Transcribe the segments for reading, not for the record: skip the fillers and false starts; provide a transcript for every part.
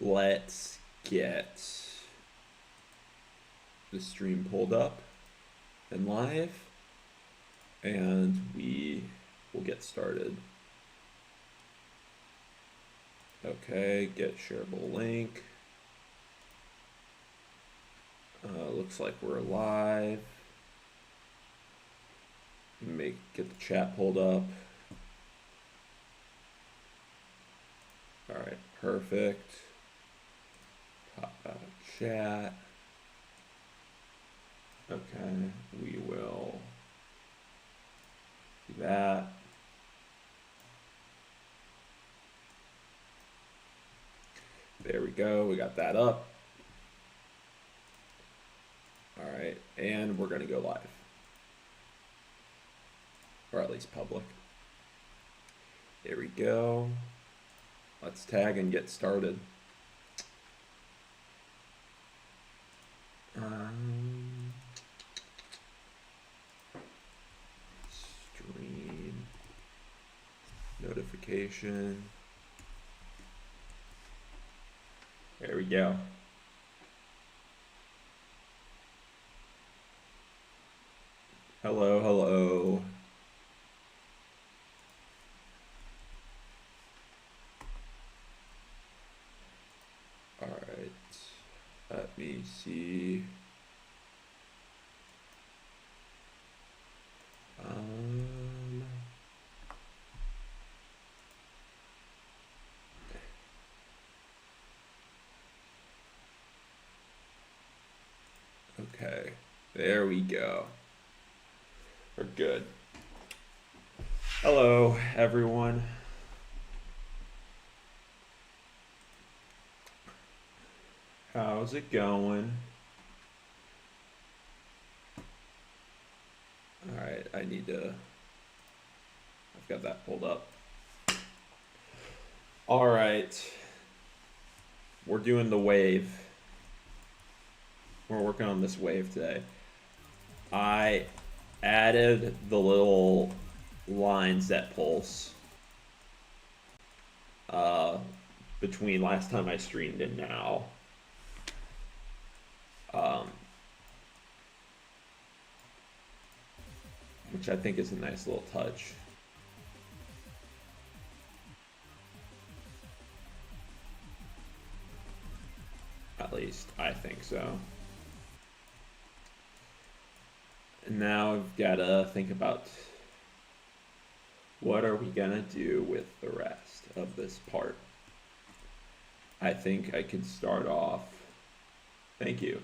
Let's get the stream pulled up and live, and we will get started. Okay, get shareable link. Looks like we're live. Get the chat pulled up. All right, perfect. Pop out of chat. Okay, we will do that. There we go, we got that up. All right, and we're gonna go live. Or at least public. There we go. Let's tag and get started. Stream notification. There we go. Hello, hello. All right, let me see. Okay, there we go. We're good. Hello, everyone. How's it going? All right, I've got that pulled up. All right, we're doing the wave. We're working on this wave today. I added the little lines that pulse between last time I streamed and now. Which I think is a nice little touch. At least I think so. And now I've got to think about what are we gonna do with the rest of this part. I think I could start off. Thank you.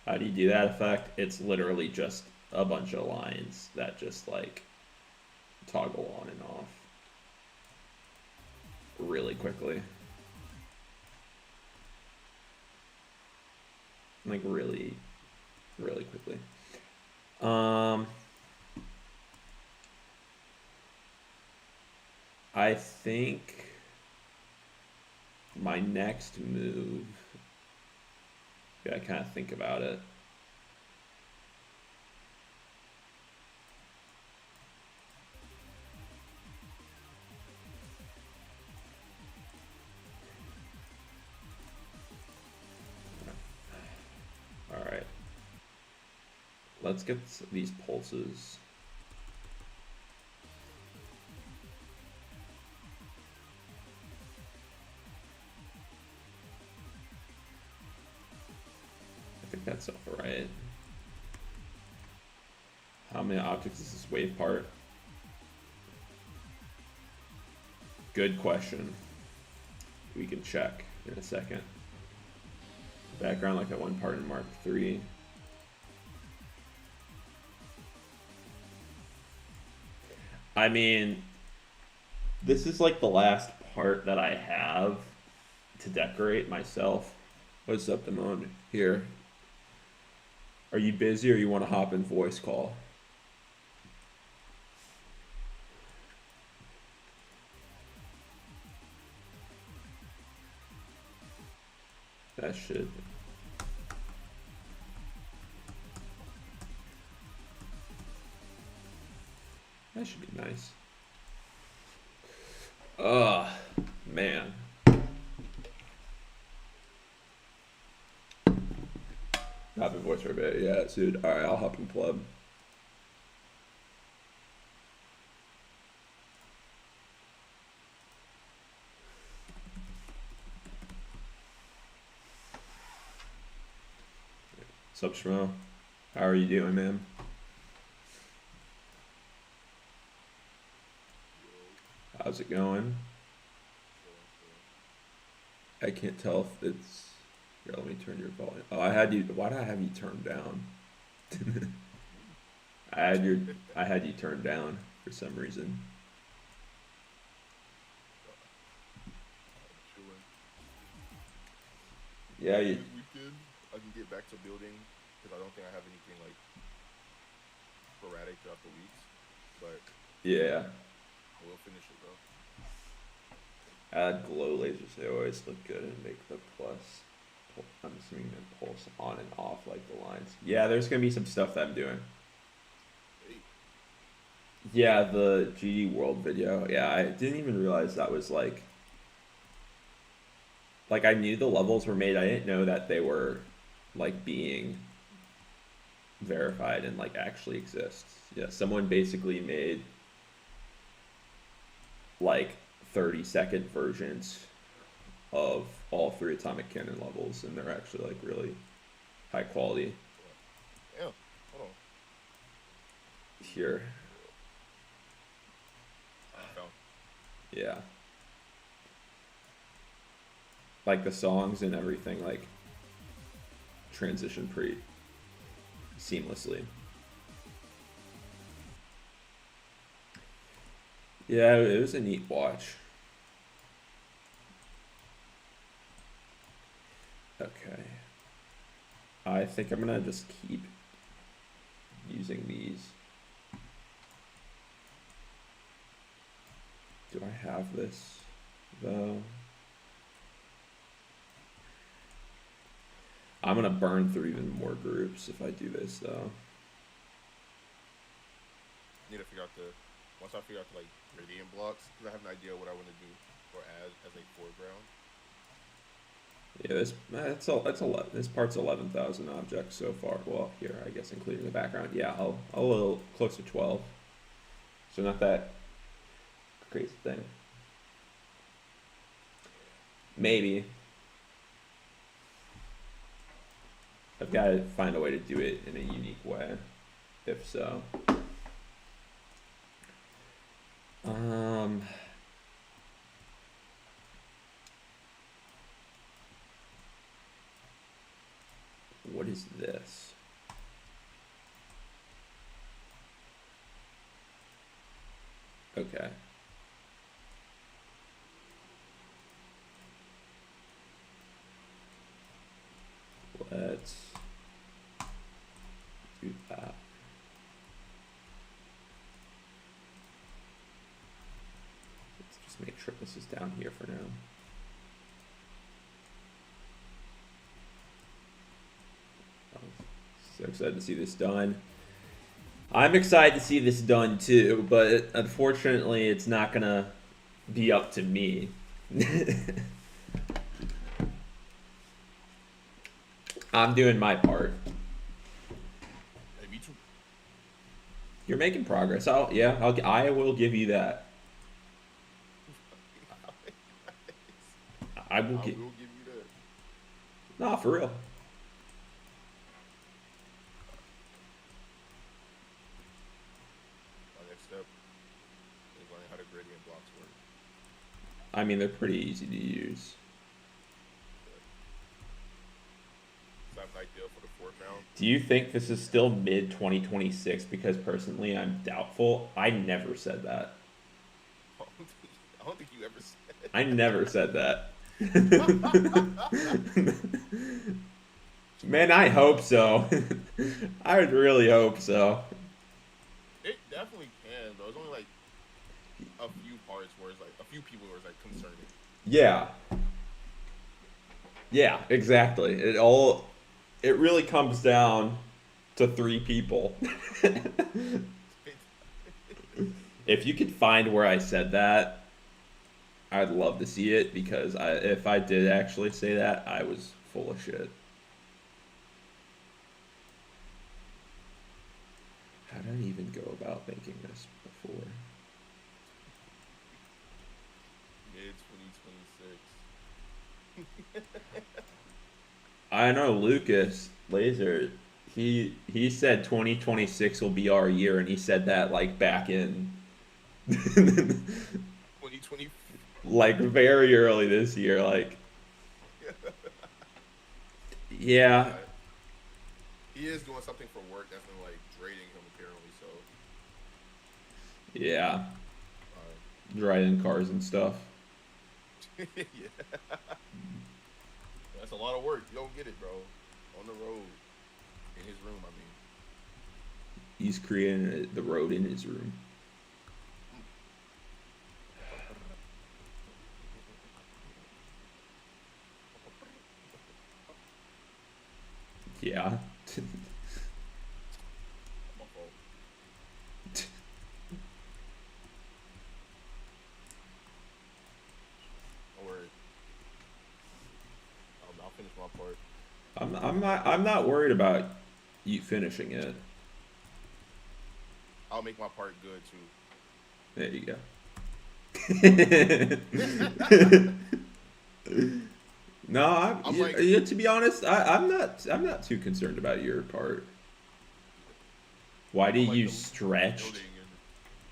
How do you do that effect? It's literally just a bunch of lines that just like toggle on and off really quickly. Like really, really quickly. I think my next move, I kind of think about it. All right, let's get these pulses. I think that's all right. How many objects is this wave part? Good question. We can check in a second. Background like that one part in Mark III. I mean, this is like the last part that I have to decorate myself. What's up, Damone? Here. Are you busy or you want to hop in voice call? That should be nice. Man. voice for a bit. Yeah, dude. All right, I'll hop in club. Sup, Shmo? How are you doing, man? How's it going? I can't tell if it's. Here, let me turn your volume. Oh, I had you. Why did I have you turned down? I had your. I had you turned down for some reason. Chilling. Yeah, you. This weekend, I can get back to building because I don't think I have anything like sporadic throughout the weeks, but Yeah. I will finish it though. Add glow lasers. They always look good and make the plus. I'm assuming the pulse on and off like the lines. Yeah, there's gonna be some stuff that I'm doing. Hey, Yeah, the GD World video. Yeah, I didn't even realize that was like I knew the levels were made. I didn't know that they were like being verified and like actually exist. Yeah, someone basically made like 30-second versions of all three Atomic Cannon levels, and they're actually like really high quality. yeah, hold on. Here. I found. Yeah. Like the songs and everything like transition pretty seamlessly. Yeah, it was a neat watch. Okay. I think I'm gonna just keep using these. Do I have this though? I'm gonna burn through even more groups if I do this though. Need to figure out the once I figure out the like gradient blocks because I have an idea what I want to do or add as a foreground. Yeah, that's 11. This part's 11,000 objects so far. Well, here I guess including the background. Yeah, I'll a little close to 12. So not that crazy thing. Maybe. I've got to find a way to do it in a unique way. If so. What is this? Okay. Let's do that. Let's just make sure this is down here for now. I'm so excited to see this done. I'm excited to see this done too, but unfortunately it's not gonna be up to me. I'm doing my part. Hey, me too. You're making progress. I will give you that. I will I give. will give you that. Nah, for real. My next step is learning how the gradient blocks work. I mean, they're pretty easy to use. So I have an idea for the foreground. Do you think this is still mid 2026? Because personally, I'm doubtful. I never said that. I don't think you ever said. I never said that. Man, I hope so. I would really hope so. It definitely can, though. It's only like a few parts where it's like a few people where it's like concerning. Yeah. Yeah, exactly. It really comes down to 3 people. If you could find where I said that, I'd love to see it because if I did actually say that, I was full of shit. 4. Mid 2026. I know Lucas Laser. He said 2026 will be our year, and he said that like back in 2020. like very early this year. Like, yeah, Yeah, he is doing something for work that's been like draining him apparently. So, yeah, uh, driving cars and stuff. yeah, that's a lot of work. You don't get it, bro. On the road, in his room. I mean, He's creating the road in his room. Yeah. my fault. Don't worry. I'll finish my part. I'm not worried about you finishing it. I'll make my part good too. There you go. No, I'm like, to be honest, I'm not too concerned about your part. Why do I'm like you the stretched? building and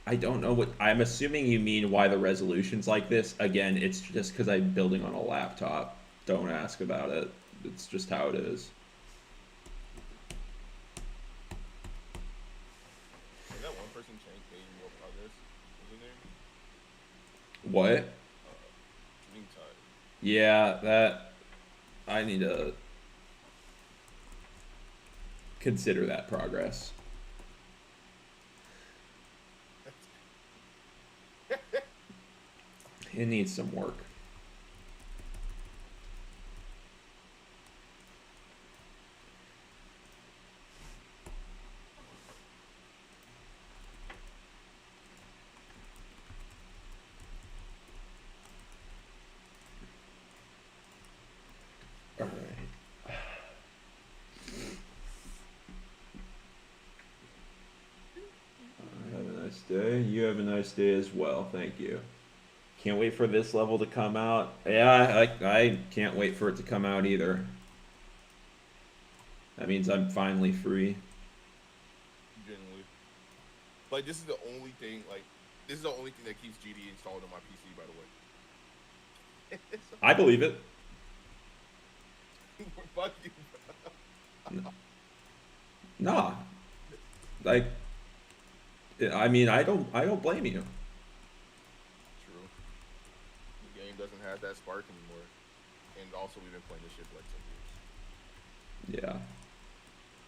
I don't know what I'm assuming you mean why the resolution's like this. Again, it's just because I'm building on a laptop. Don't ask about it. It's just how it is. and that one person changed made more progress. What's his name? What? Dream Tide. Yeah, that I need to consider that progress. It needs some work. All right. Have a nice day. You have a nice day as well. Thank you. Can't wait for this level to come out. Yeah, I can't wait for it to come out either. That means I'm finally free. Genuinely. Like this is the only thing. Like this is the only thing that keeps GD installed on my PC. By the way. I believe it. Fuck you. Nah. Like, I mean, I don't blame you. True. The game doesn't have that spark anymore, and also we've been playing this shit for like 10 years. Yeah.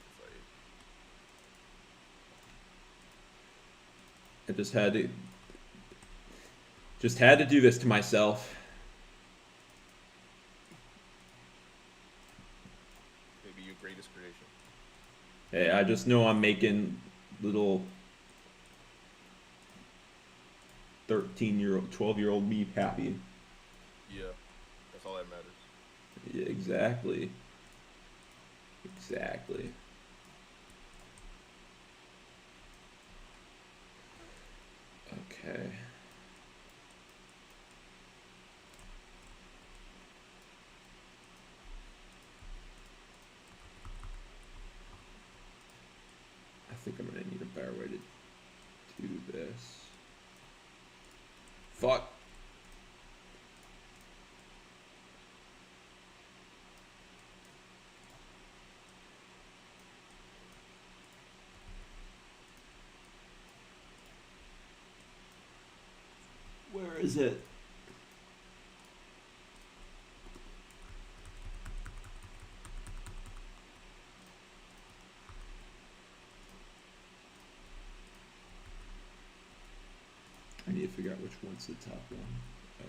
It's like I just had to do this to myself. maybe your greatest creation. Hey, I just know I'm making little 13-year-old, 12-year-old me happy. Yeah, that's all that matters. Yeah, exactly. Exactly. Okay. I think I'm gonna need a better way to do this. Fuck. Where is it? I need to figure out which one's the top one. Oh,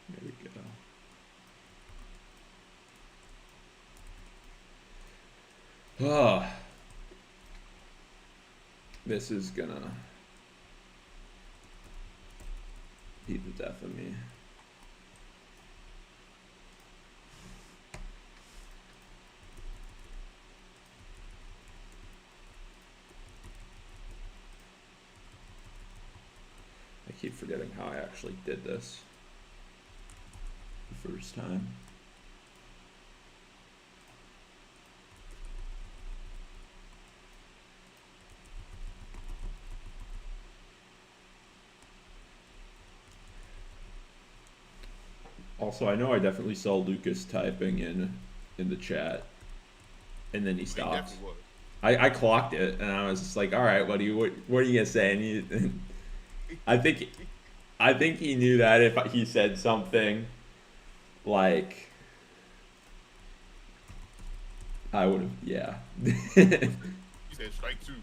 there we go. Ah, this is gonna be the death of me. keep forgetting how I actually did this the first time. Also, I know I definitely saw Lucas typing in the chat, and then he He stops. definitely was. I clocked it, and I was just like, "All right, what are you gonna say?" And I think he knew that if he said something like, I would have, yeah. He said strike 2.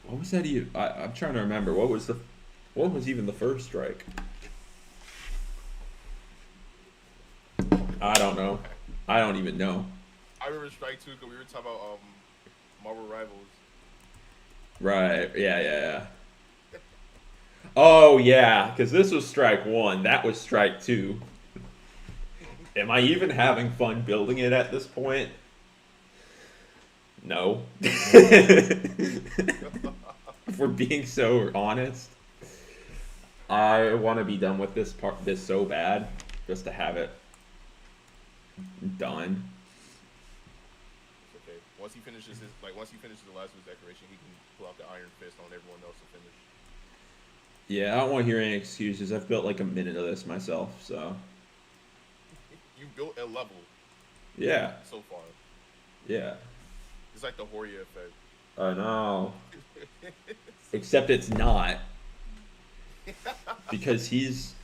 What was that even? I'm trying to remember. What was even the first strike? I don't know. I don't even know. I remember strike 2 because we were talking about Marvel Rivals. Right. Yeah. Oh yeah, because this was strike 1. That was strike 2. Am I even having fun building it at this point? No. If we're being so honest, I want to be done with this so bad, just to have it done. It's okay. Once he finishes the last of his decoration, he can pull out the Iron Fist on everyone else to finish. Yeah, I don't want to hear any excuses. I've built like a minute of this myself, so. You built a level. Yeah. So far. Yeah. It's like the Horia effect. I know. Except it's not. Because he's.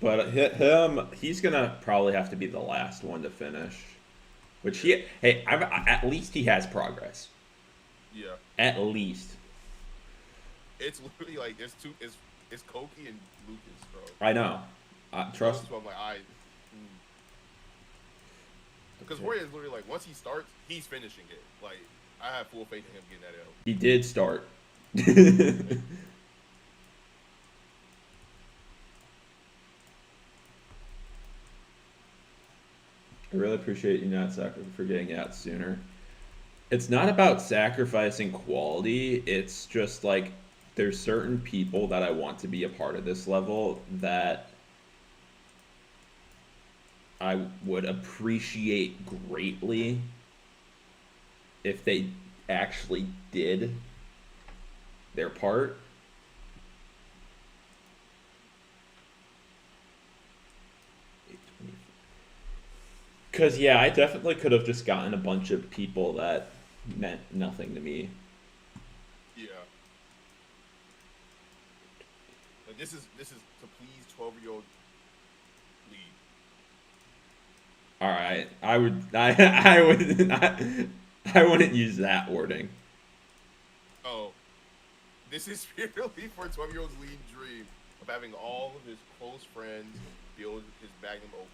But he's gonna probably have to be the last one to finish. Which at least he has progress. Yeah. At least. It's literally like it's Koki and Lucas, bro. I know. Trust. So I'm like, because Horia is literally like, once he starts, he's finishing it. Like, I have full faith in him getting that L. He did start. I really appreciate you not for getting out sooner. It's not about sacrificing quality. It's just like there's certain people that I want to be a part of this level that I would appreciate greatly if they actually did their part. Because, yeah, I definitely could have just gotten a bunch of people that meant nothing to me. Yeah. Like, this is to please 12-year-old lead. All right, I wouldn't use that wording. Oh, this is purely for 12-year-old's lead dream of having all of his close friends build his magnum opus.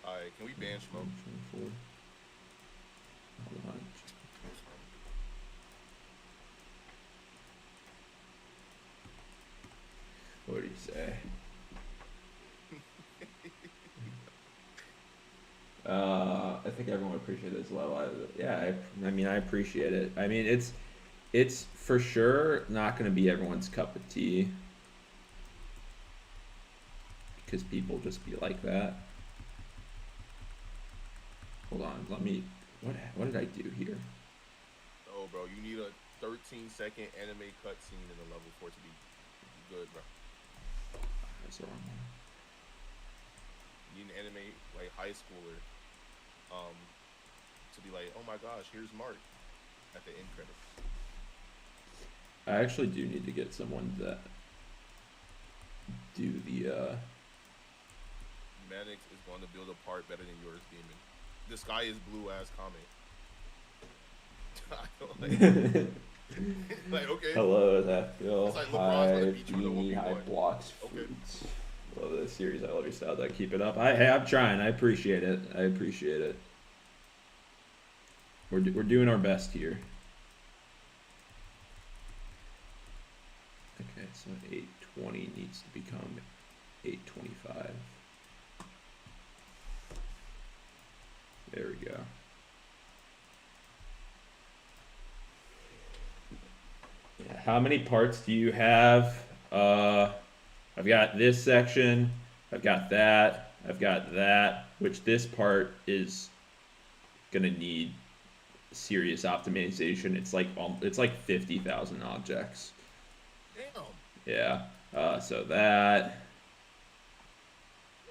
Alright, can we ban Smoke? Hold on. What do you say? I think everyone appreciates it as well. I mean, I appreciate it. I mean, it's for sure not going to be everyone's cup of tea because people just be like that. Hold on, let me. What did I do here? Oh, bro, you need a 13-second anime cutscene in the level for it to be good, bro. That's the wrong one. You need an anime like high schooler, to be like, oh my gosh, here's Mark, at the end credits. I actually do need to get someone that do the. Manix is going to build a part better than yours, Demon. The sky is blue ass comment. Like, okay. Hello, that Phil. Like Hi, Beanie. Hi, Blocks Fruits. Love this series. I love your style. That keep it up. I'm trying. I appreciate it. We're doing our best here. Okay, so 820 needs to become 825. There we go. Yeah, how many parts do you have? I've got this section, I've got that, which this part is gonna need serious optimization. It's like 50,000 objects. Damn. Yeah. So that,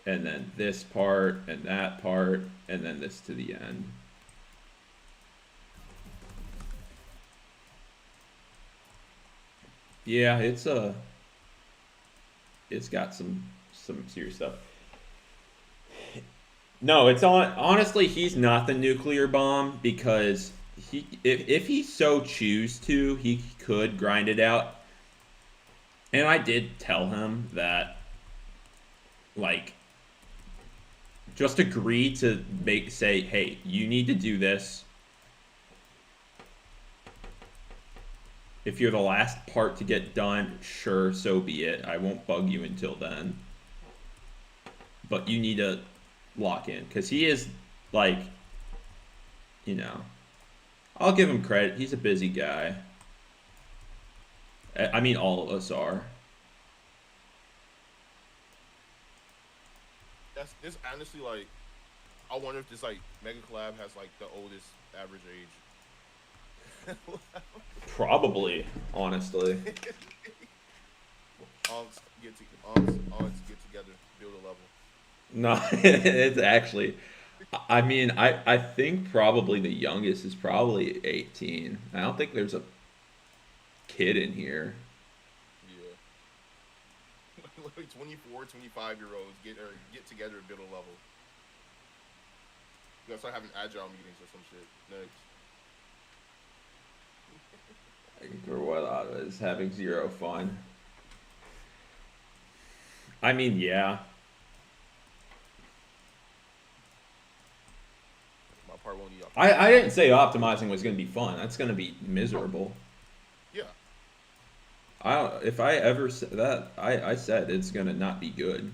and then this part, and that part, and then this to the end. Yeah, it's got some serious stuff. No, it's on. Honestly, he's not the nuclear bomb because if he so choose to, he could grind it out. And I did tell him that, like, just agree to say, hey, you need to do this. If you're the last part to get done, sure, so be it. I won't bug you until then. But you need to lock in because he is, like, you know, I'll give him credit. He's a busy guy. I mean, all of us are. That's this honestly like. I wonder if this like Mega Collab has like the oldest average age. Probably, honestly. Aunts get together, build a level. No, it's actually. I mean, I think probably the youngest is probably 18. I don't think there's a kid in here. Yeah. Literally 24, 25-year-olds get together and build a level. You gotta start having agile meetings or some shit next. Or what is having zero fun. I mean, yeah. My part won't need I didn't say optimizing was going to be fun. That's going to be miserable. Yeah. If I ever said that, I said it's going to not be good.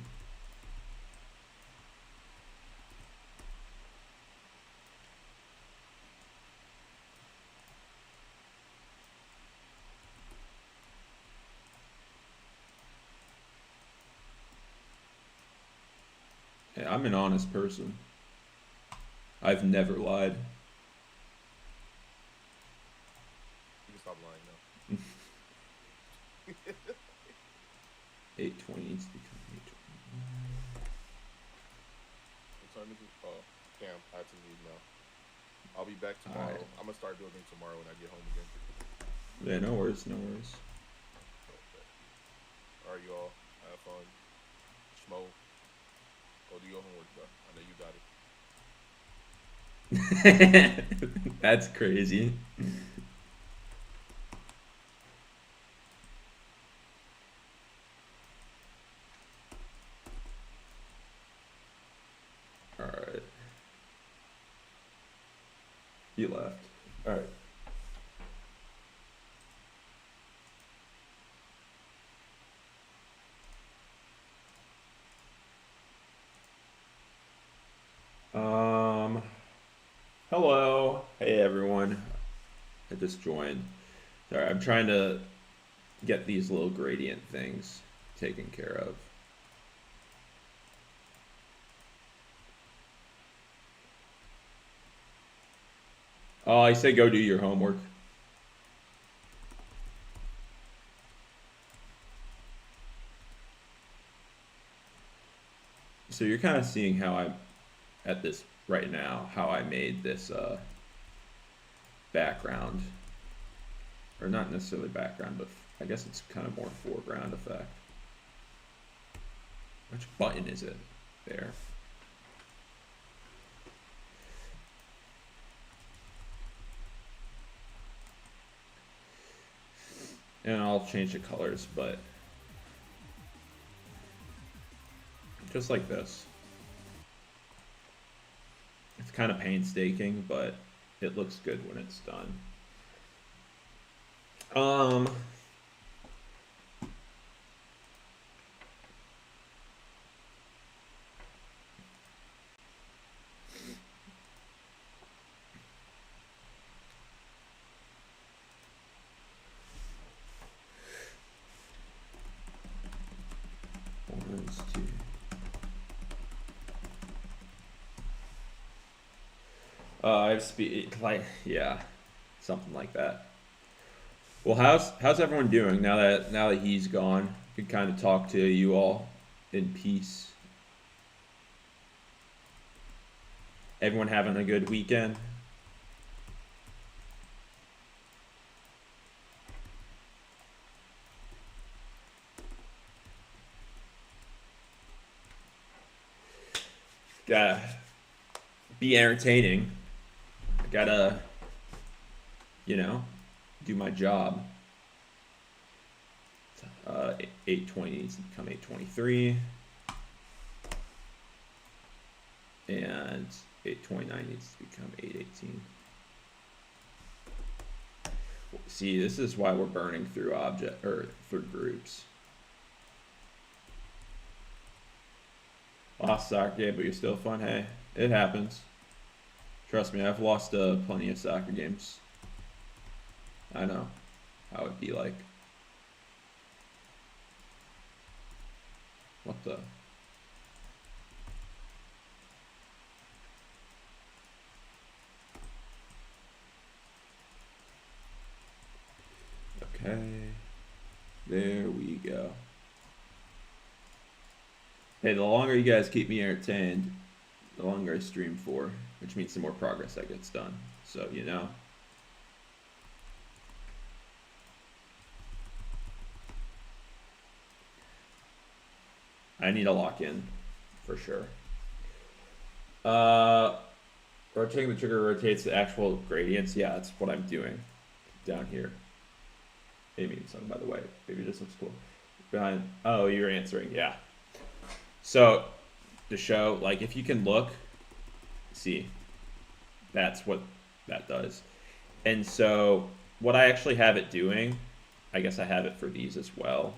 Hey, I'm an honest person. I've never lied. You can stop lying now. 820 needs to become 820. What time is it? Oh, damn, I have to leave now. I'll be back tomorrow. Alright. I'm gonna start building tomorrow when I get home again. Yeah, no worries, no worries. Alright, y'all. Have fun. Schmo. Go do your homework, bro. I know you got it. That's crazy. Alright. You left. Alright. Hello. Hey everyone. I just joined. Sorry, I'm trying to get these little gradient things taken care of. Oh, I say go do your homework. So you're kind of seeing how I'm at this right now, how I made this background. Or not necessarily background, but I guess it's kind of more foreground effect. Which button is it? There. And I'll change the colors, but just like this. It's kind of painstaking, but it looks good when it's done. Corners to I have speed, like, yeah, something like that. Well, how's everyone doing now that he's gone? Can kind of talk to you all in peace. Everyone having a good weekend? Gotta be entertaining. Gotta, you know, do my job. 820 needs to become 823. And 829 needs to become 818. See, this is why we're burning through through groups. Lost soccer game, but you're still fun. Hey, it happens. Trust me, I've lost plenty of soccer games. I know how it'd be like. What the? Okay. There we go. Hey, the longer you guys keep me entertained, the longer I stream for, which means the more progress that gets done. So, you know. I need to lock in, for sure. Rotating the trigger rotates the actual gradients. Yeah, that's what I'm doing down here. Amy, something by the way. Maybe this looks cool. Behind. Oh, you're answering. Yeah. So, to show, like, if you can look, see, that's what that does. And so, what I actually have it doing, I guess I have it for these as well.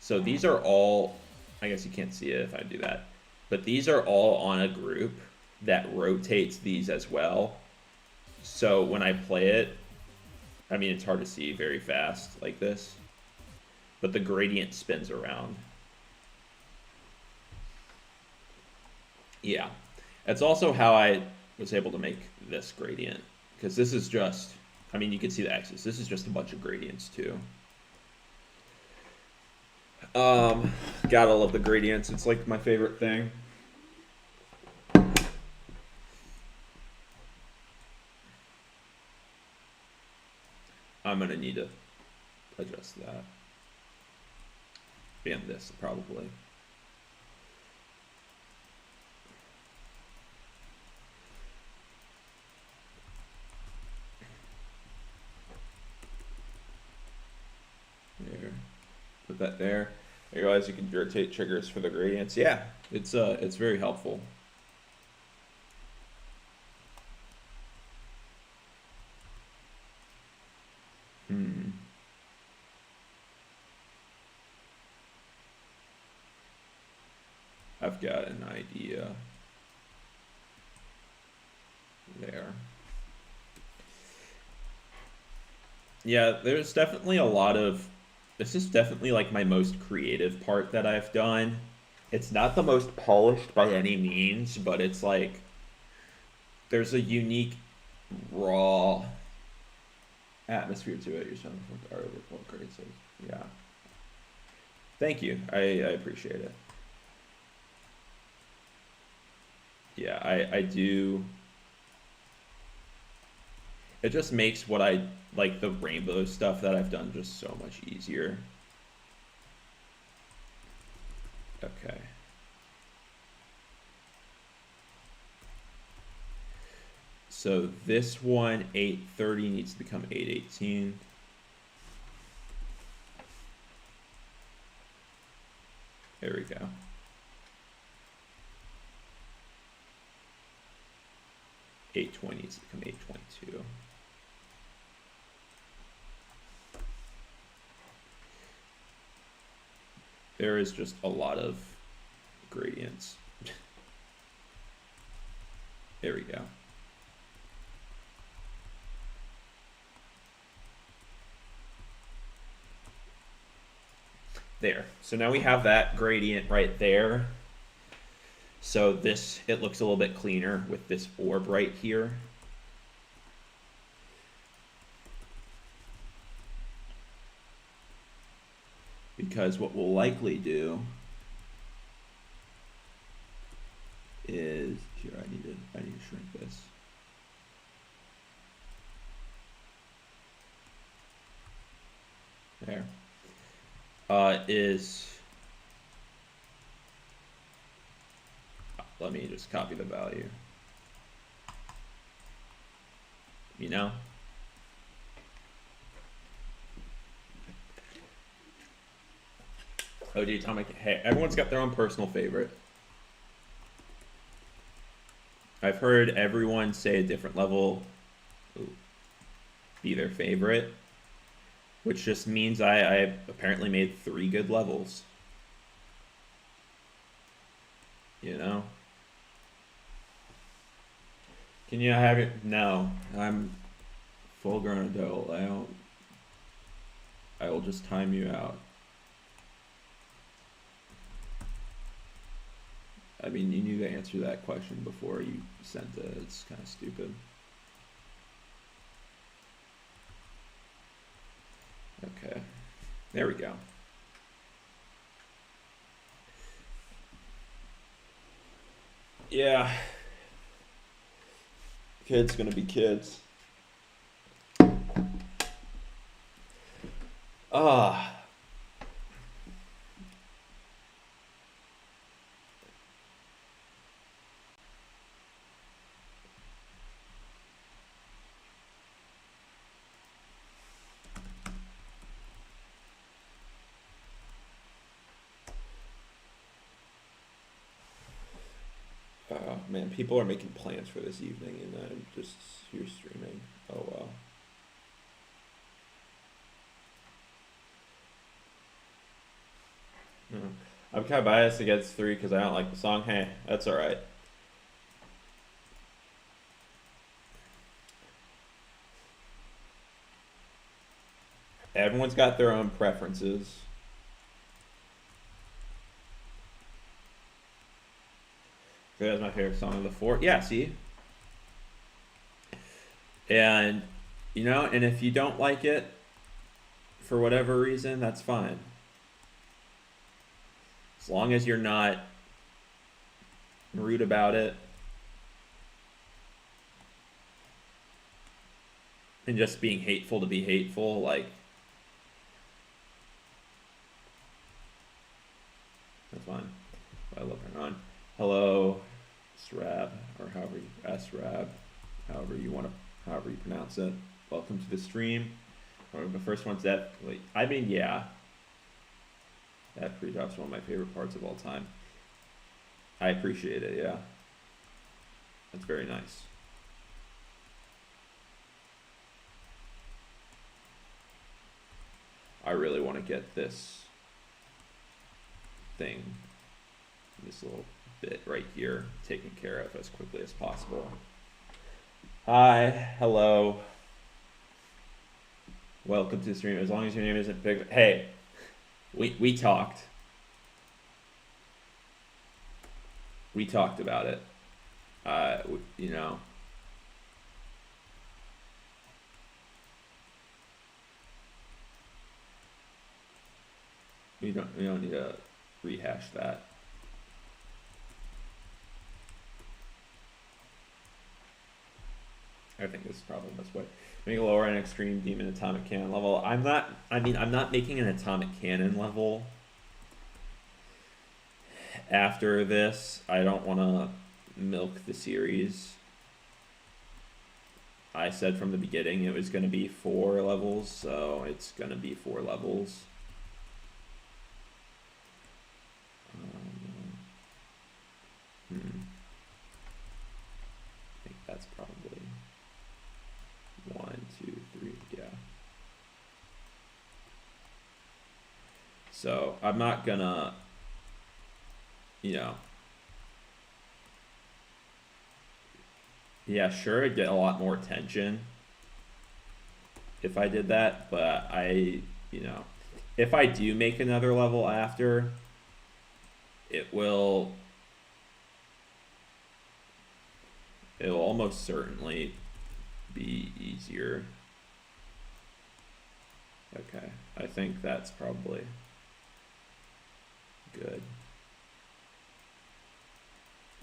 So these are all, I guess you can't see it if I do that, but these are all on a group that rotates these as well. So when I play it, I mean, it's hard to see very fast like this, but the gradient spins around. Yeah, that's also how I was able to make this gradient, because this is just, I mean, you can see the axis. This is just a bunch of gradients too. Gotta love the gradients. It's like my favorite thing. I'm gonna need to adjust that. And this probably. There. Put that there. I realize you can rotate triggers for the gradients. Yeah, it's very helpful. I've got an idea there. Yeah, there's definitely a lot of, this is definitely like my most creative part that I've done. It's not the most polished by any means, but it's like, there's a unique, raw atmosphere to it. You're sounding like art over what grade says. Yeah. Thank you. I appreciate it. Yeah, I do. It just makes what I like, the rainbow stuff that I've done, just so much easier. Okay. So this one, 830 needs to become 818. There we go. $820 needs to become $822. There is just a lot of gradients. There we go. There. So now we have that gradient right there. So this, it looks a little bit cleaner with this orb right here. Because what we'll likely do is, here, I need to shrink this. There. Let me just copy the value. You know? OG Atomic, hey, everyone's got their own personal favorite. I've heard everyone say a different level be their favorite, which just means I apparently made 3 good levels. You know? Can you have it? No, I'm full-grown adult. I will just time you out. I mean, you knew the answer to that question before you sent it. It's kind of stupid. Okay, there we go. Yeah. Kids gonna be kids. Ah. Man, people are making plans for this evening, and I'm just here streaming. Oh well. I'm kind of biased against 3 because I don't like the song. Hey, that's all right. Everyone's got their own preferences. That's my favorite song of the 4. Yeah, see? And, you know, and if you don't like it, for whatever reason, that's fine. As long as you're not rude about it. And just being hateful to be hateful, like, that's fine. I love her on. Hello, Srab, or however you, S-Rab, however you pronounce it. Welcome to the stream. The first one's definitely, I mean, yeah. That pre-drop's one of my favorite parts of all time. I appreciate it, yeah. That's very nice. I really want to get this thing, this little bit right here, taken care of as quickly as possible. Hi, hello. Welcome to the stream. As long as your name isn't big. Hey, we talked. We talked about it. You know. We don't need to rehash that. I think this is probably the best way. Make a lower and extreme demon atomic cannon level. I'm not making an atomic cannon level after this. I don't want to milk the series. I said from the beginning it was going to be 4 levels, so it's going to be 4 levels. I think that's probably 1, 2, 3, yeah. So I'm not gonna, you know, yeah, sure, I'd get a lot more attention if I did that, but you know, if I do make another level after, it'll almost certainly be easier. Okay, I think that's probably good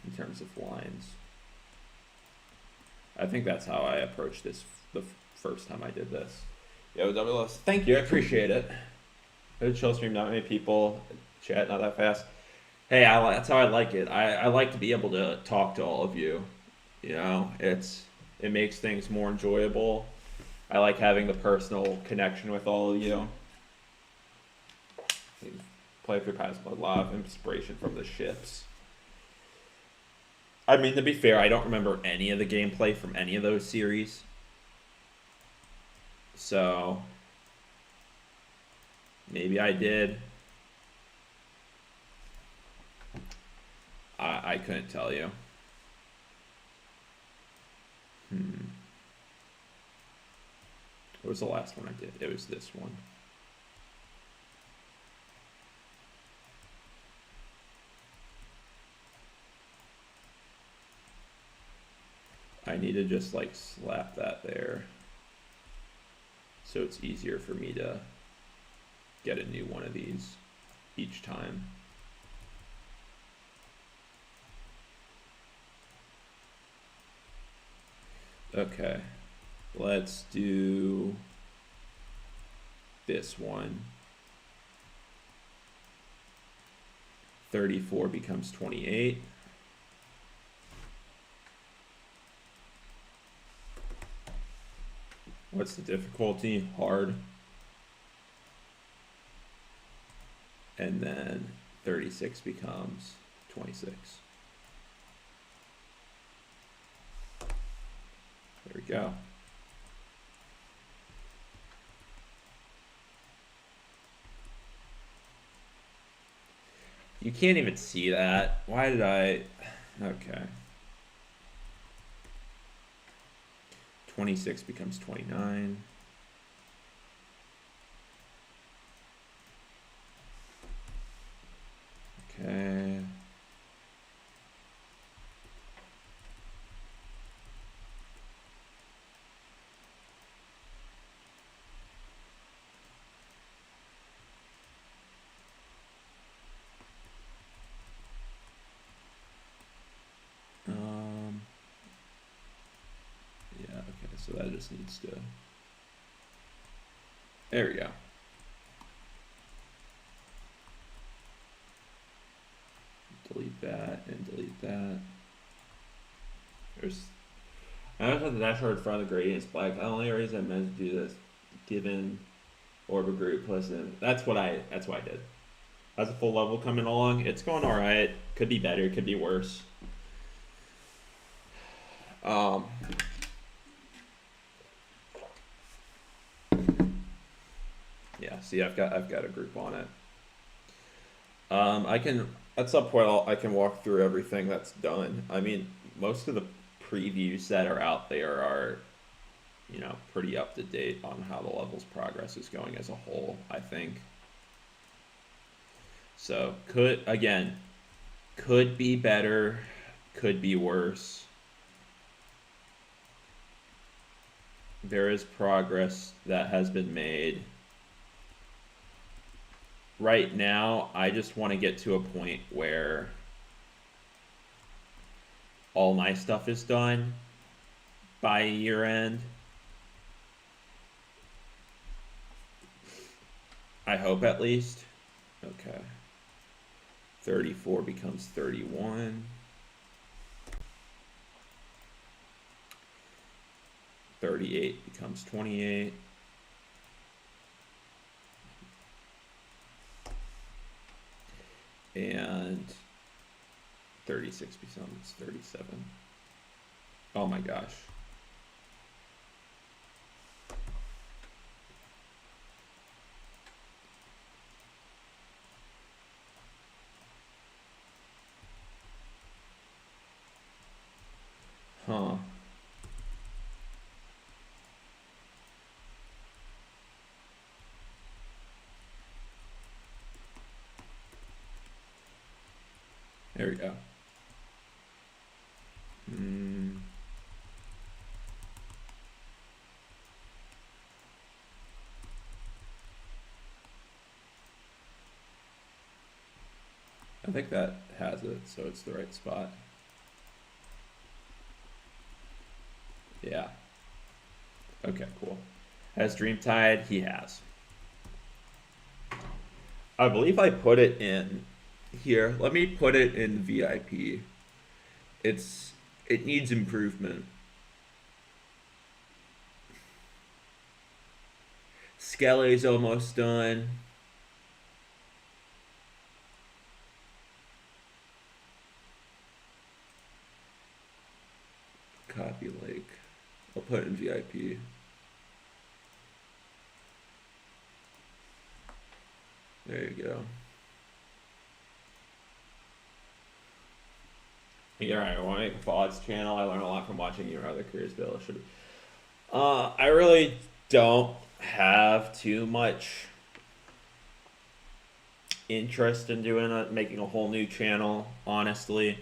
in terms of lines. I think that's how I approached this the first time I did this. Yo, WLS, thank you, I appreciate it. Good chill stream, not many people, chat not that fast. Hey, that's how I like it. I like to be able to talk to all of you. You know, it makes things more enjoyable. I like having the personal connection with all of you. Play through past a lot of inspiration from the ships. I mean, to be fair, I don't remember any of the gameplay from any of those series. So maybe I did. I couldn't tell you. What was the last one I did? It was this one. I need to just like slap that there so it's easier for me to get a new one of these each time. Okay, let's do this one. 34 becomes 28. What's the difficulty? Hard. And then 36 becomes 26. There we go. You can't even see that. Why did I? Okay. 26 becomes 29. Okay. Yeah, okay, so that just needs to, there we go. Delete that and delete that. I also have the dash in front of the gradients black. The only reason I meant to do this, given orbit group plus that's what I did. Has a full level coming along. It's going all right. Could be better. Could be worse. Yeah. See, I've got a group on it. I can at some point I can walk through everything that's done. I mean, most of the previews that are out there are, you know, pretty up to date on how the level's progress is going as a whole, I think. So could be better, could be worse. There is progress that has been made. Right now, I just want to get to a point where all my stuff is done by year end. I hope at least. Okay. 34 becomes 31. 38 becomes 28. And 36 becomes 37. Oh my gosh. Huh. There we go. I think that has it, so it's the right spot. Yeah. Okay, cool. Has Dreamtide? He has. I believe I put it in here. Let me put it in VIP. It needs improvement. Skelly's almost done. Copy Lake. I'll put it in VIP. There you go. Yeah, I want to make a VODs channel. I learned a lot from watching your other careers, Bill. I really don't have too much interest in making a whole new channel, honestly.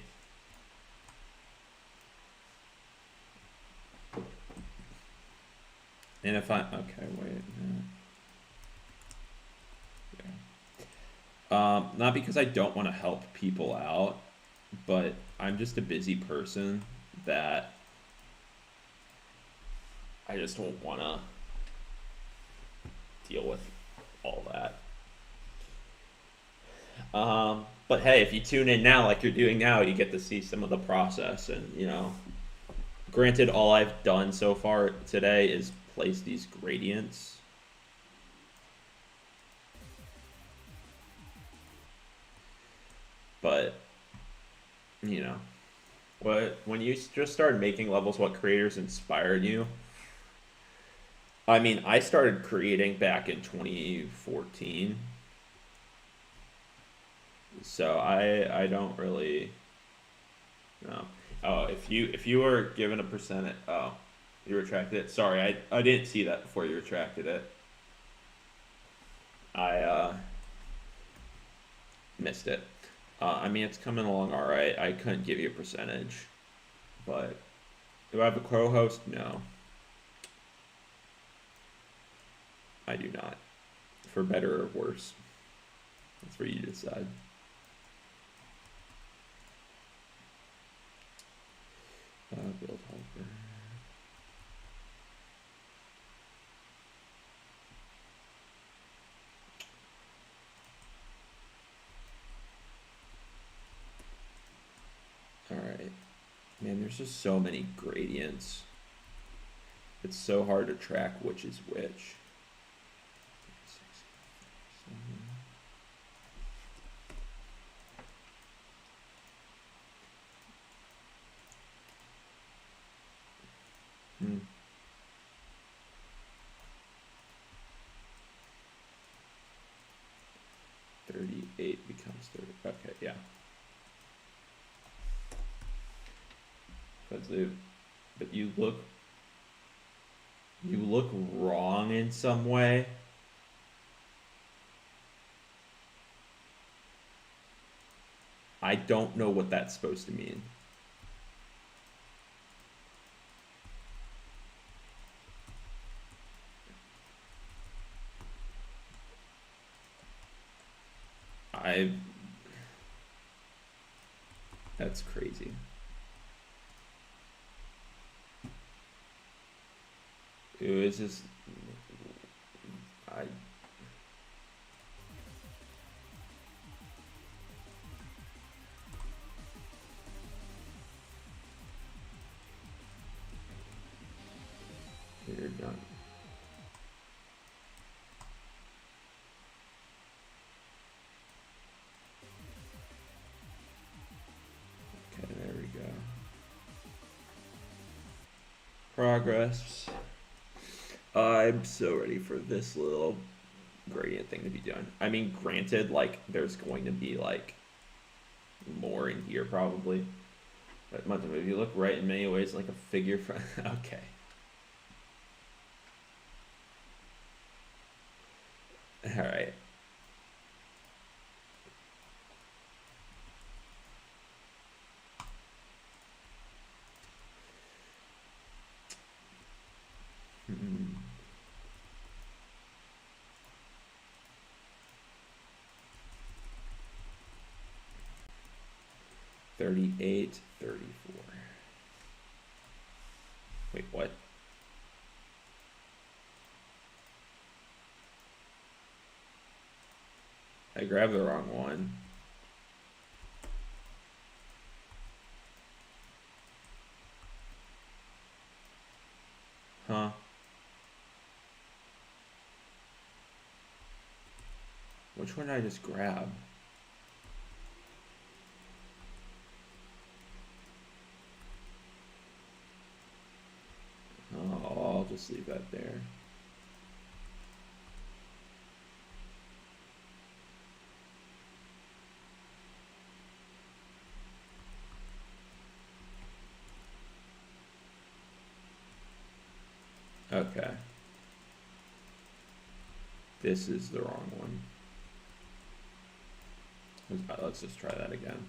And if okay, wait. Yeah. Not because I don't want to help people out, but I'm just a busy person that I just don't want to deal with all that. But hey, if you tune in now, like you're doing now, you get to see some of the process. And, granted, all I've done so far today is place these gradients. But, when you just started making levels, what creators inspired you? I mean, I started creating back in 2014. So I don't really know. Oh, if you were given a percentage, oh, you retracted it. Sorry, I didn't see that before you retracted it. I missed it. I mean, it's coming along all right. I couldn't give you a percentage, but do I have a co-host? No, I do not. For better or worse, that's for you to decide. Build helper. Alright. Man, there's just so many gradients. It's so hard to track which is which. Hmm. 38 becomes 30. Okay, yeah. But you look wrong in some way. I don't know what that's supposed to mean. That's crazy. It was just you're done. Okay, there we go. Progress. I'm so ready for this little gradient thing to be done. I mean, granted, like, there's going to be, like, more in here probably. But if you look right in many ways like a figure from... Okay. Alright. 38, 34. Wait, what? I grabbed the wrong one. Huh? Which one did I just grab? Oh, I'll just leave that there. Okay. This is the wrong one. Let's just try that again.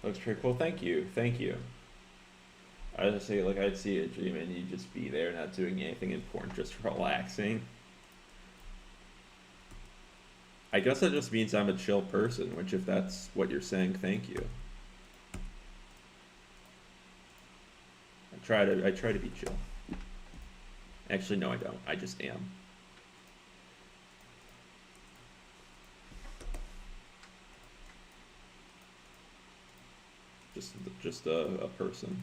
Looks pretty cool. Thank you. Thank you. I was just say, like, I'd see a dream and you'd just be there, not doing anything important, just relaxing. I guess that just means I'm a chill person, which, if that's what you're saying, thank you. I try to be chill. Actually, no, I don't. I just am. Just a person.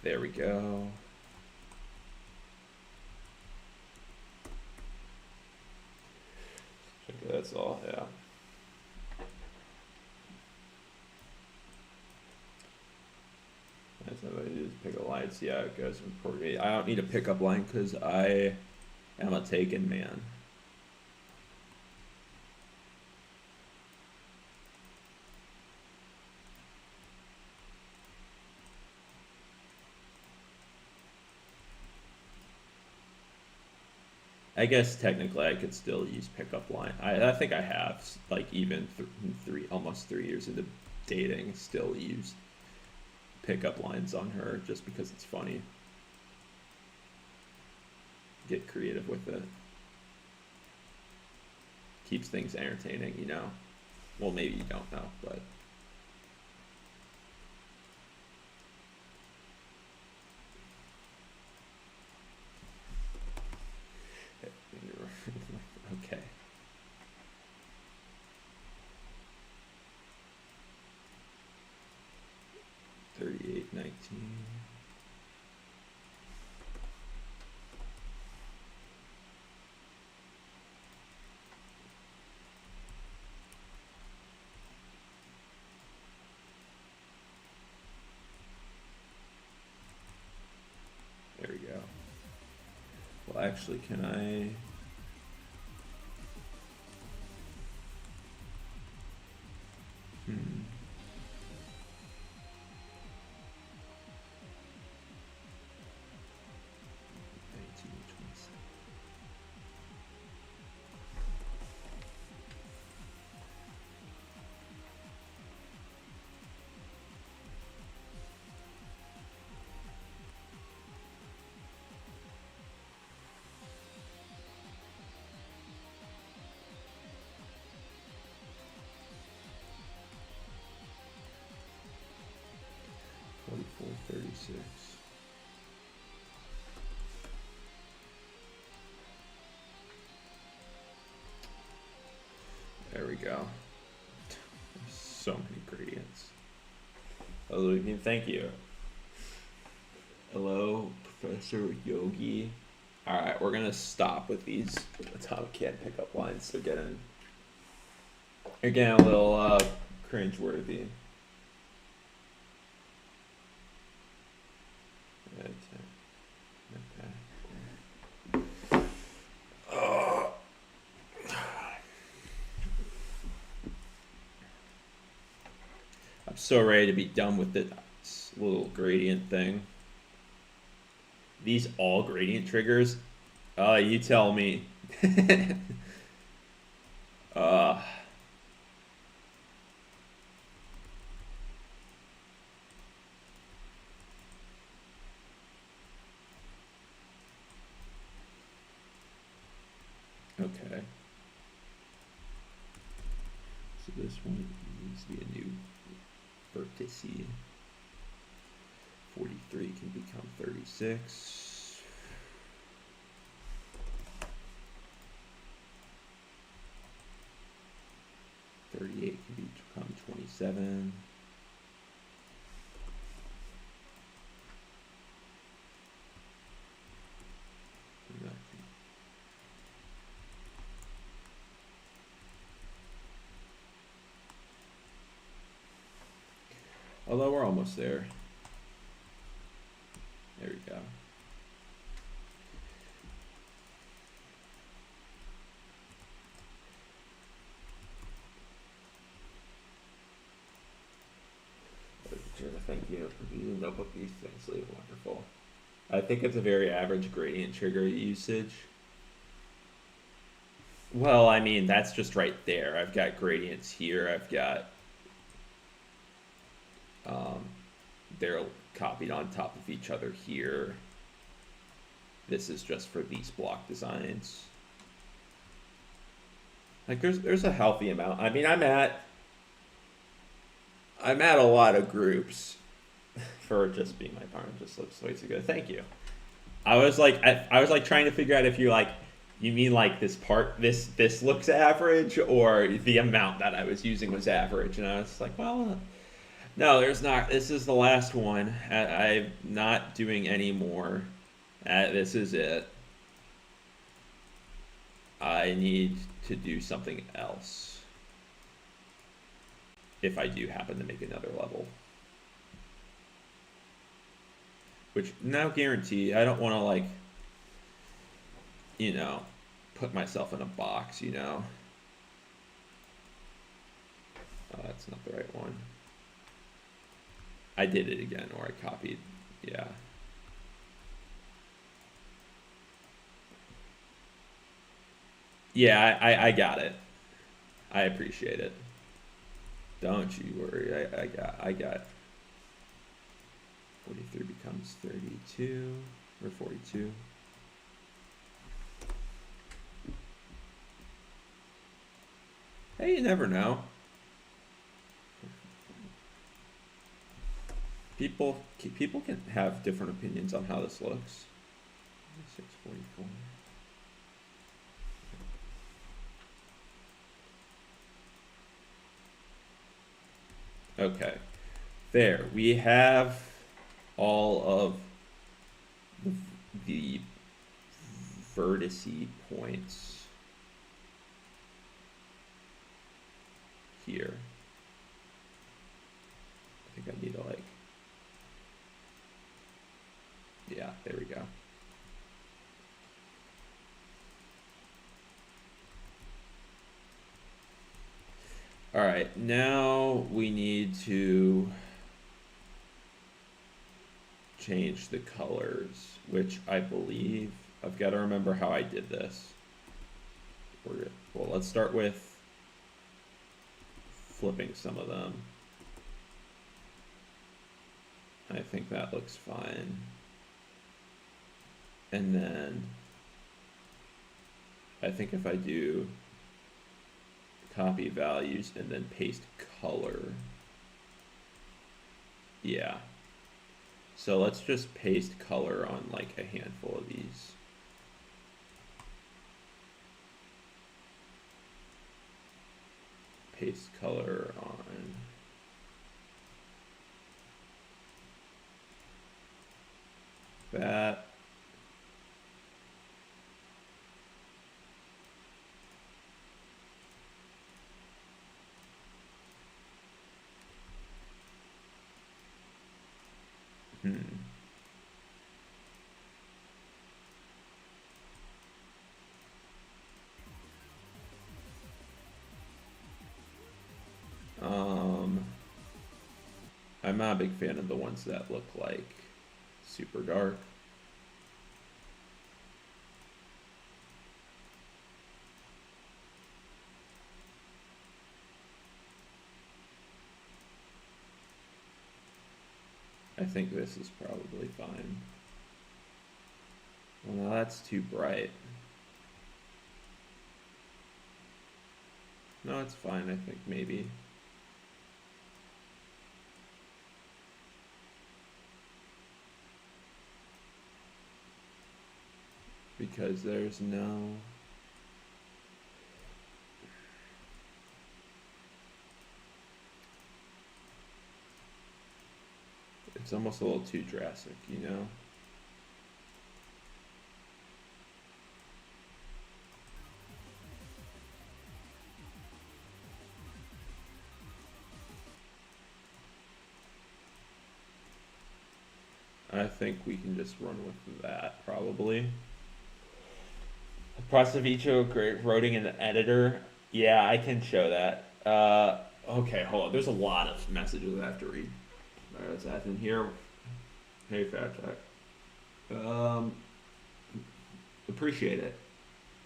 There we go. That's all, yeah. That's how I do is pick a line. See how it goes from 48. I don't need a pickup line because I am a taken man. I guess technically I could still use pickup line. I think I have, like, even almost 3 years into dating, still used pickup lines on her just because it's funny. Get creative with it. Keeps things entertaining, you know. Well, maybe you don't know, but okay. $38.19. There we go. Well, actually, can I? Hmm. $44.36. There we go. There's so many gradients. Hello, thank you. Hello, Professor Yogi. Alright, we're gonna stop with these atomic can pickup lines. So you're getting a little cringe-worthy. I'm so ready to be done with this little gradient thing. These all gradient triggers You tell me. uh, okay. So this one needs to be a new vertice. 43 can become 36. $38 can become 27. Although we're almost there. There we go. Thank you for using notebook use things. Wonderful. I think it's a very average gradient trigger usage. Well, I mean, that's just right there. I've got gradients here. I've got they're copied on top of each other here. This is just for these block designs. Like there's a healthy amount. I mean, I'm at a lot of groups for just being my partner. Just looks way too good. Thank you. I was like trying to figure out if you mean like this part, this looks average, or the amount that I was using was average, and I was like, well, no, there's not. This is the last one. I'm not doing any more. This is it. I need to do something else if I do happen to make another level. Which, no guarantee. I don't want to, like, you know, put myself in a box, you know. Oh, that's not the right one. I did it again, or I copied. Yeah. Yeah, I got it. I appreciate it. Don't you worry. I got 43 becomes 32 or 42. Hey, you never know. People can have different opinions on how this looks. 644. Okay, there we have all of the vertice points here. I think I need to, like, yeah, there we go. All right, now we need to change the colors, which I believe I've got to remember how I did this. Well, let's start with flipping some of them. I think that looks fine. And then I think if I do copy values and then paste color, yeah. So let's just paste color on like a handful of these. Paste color on that. I'm not a big fan of the ones that look like super dark. I think this is probably fine. Well, no, that's too bright. No, it's fine, I think maybe. Because there's no... It's almost a little too drastic, you know? I think we can just run with that, probably. Prosavicho, great writing in the editor. Yeah, I can show that. Okay, hold on. There's a lot of messages I have to read. Alright, let's add in here. Hey, Fat Jack. Appreciate it.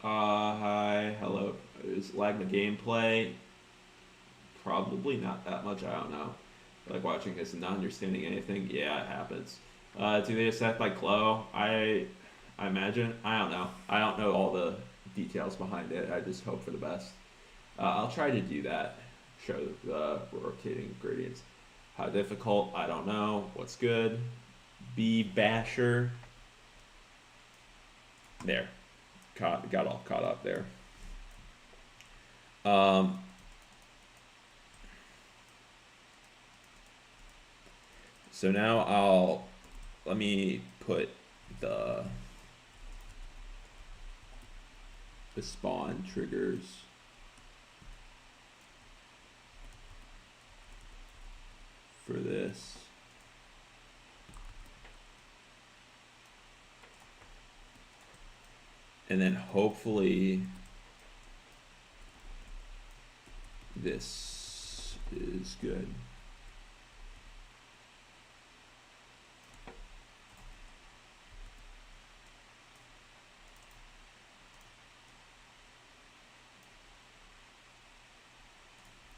Hi, hello. Is lag the gameplay? Probably not that much, I don't know. Like watching this and not understanding anything, yeah, it happens. Do they affect by Chloe? I imagine. I don't know. I don't know all the details behind it. I just hope for the best. I'll try to do that. Show the rotating gradients. How difficult? I don't know. What's good? B Basher. There. Got all caught up there. So now let me put the spawn triggers for this. And then hopefully this is good.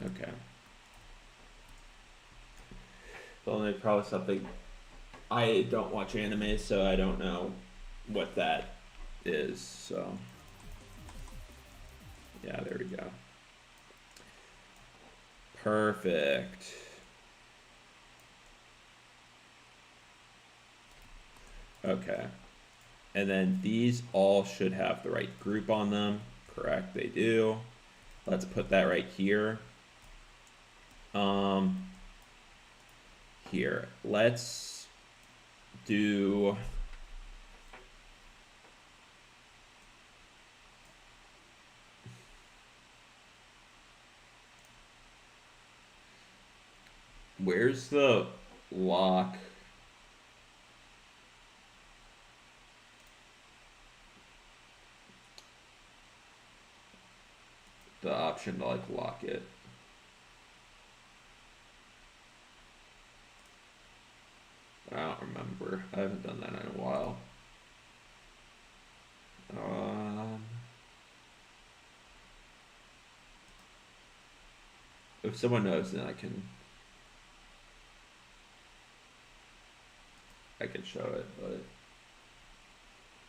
Okay. Well, probably something. I don't watch anime, so I don't know what that is. So, yeah, there we go. Perfect. Okay. And then these all should have the right group on them. Correct, they do. Let's put that right here. Here, let's do where's the lock? The option to like lock it. I don't remember. I haven't done that in a while. If someone knows, then I can show it, but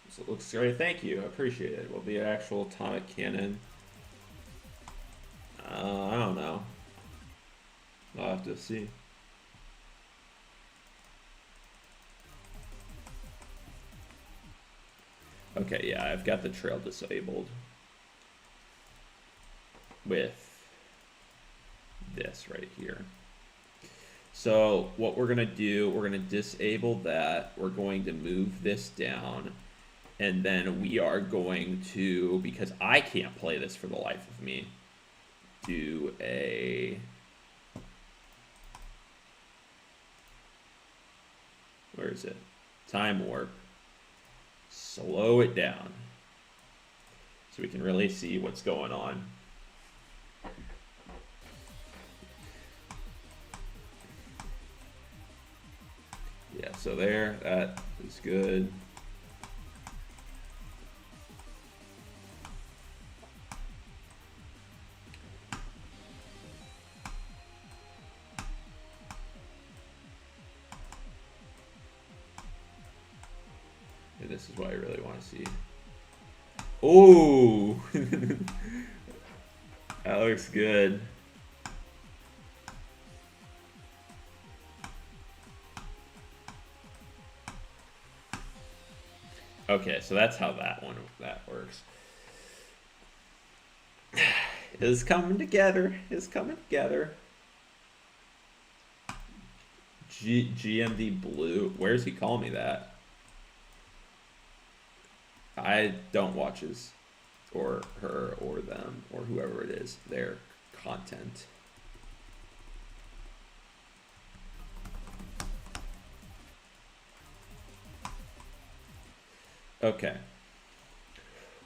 so it looks great. Thank you. I appreciate it. Will be an actual atomic cannon. I don't know. I'll have to see. Okay, yeah, I've got the trail disabled with this right here. So what we're gonna do, we're gonna disable that. We're going to move this down, and then we are going to, because I can't play this for the life of me, do a, where is it? Time warp. Slow it down so we can really see what's going on. Yeah, so there, that is good. this is what I really want to see. Ooh! That looks good. Okay, so that's how that works. It's coming together. It's coming together. GMD Blue. Where's he calling me that? I don't watch his or her or them or whoever it is, their content. Okay.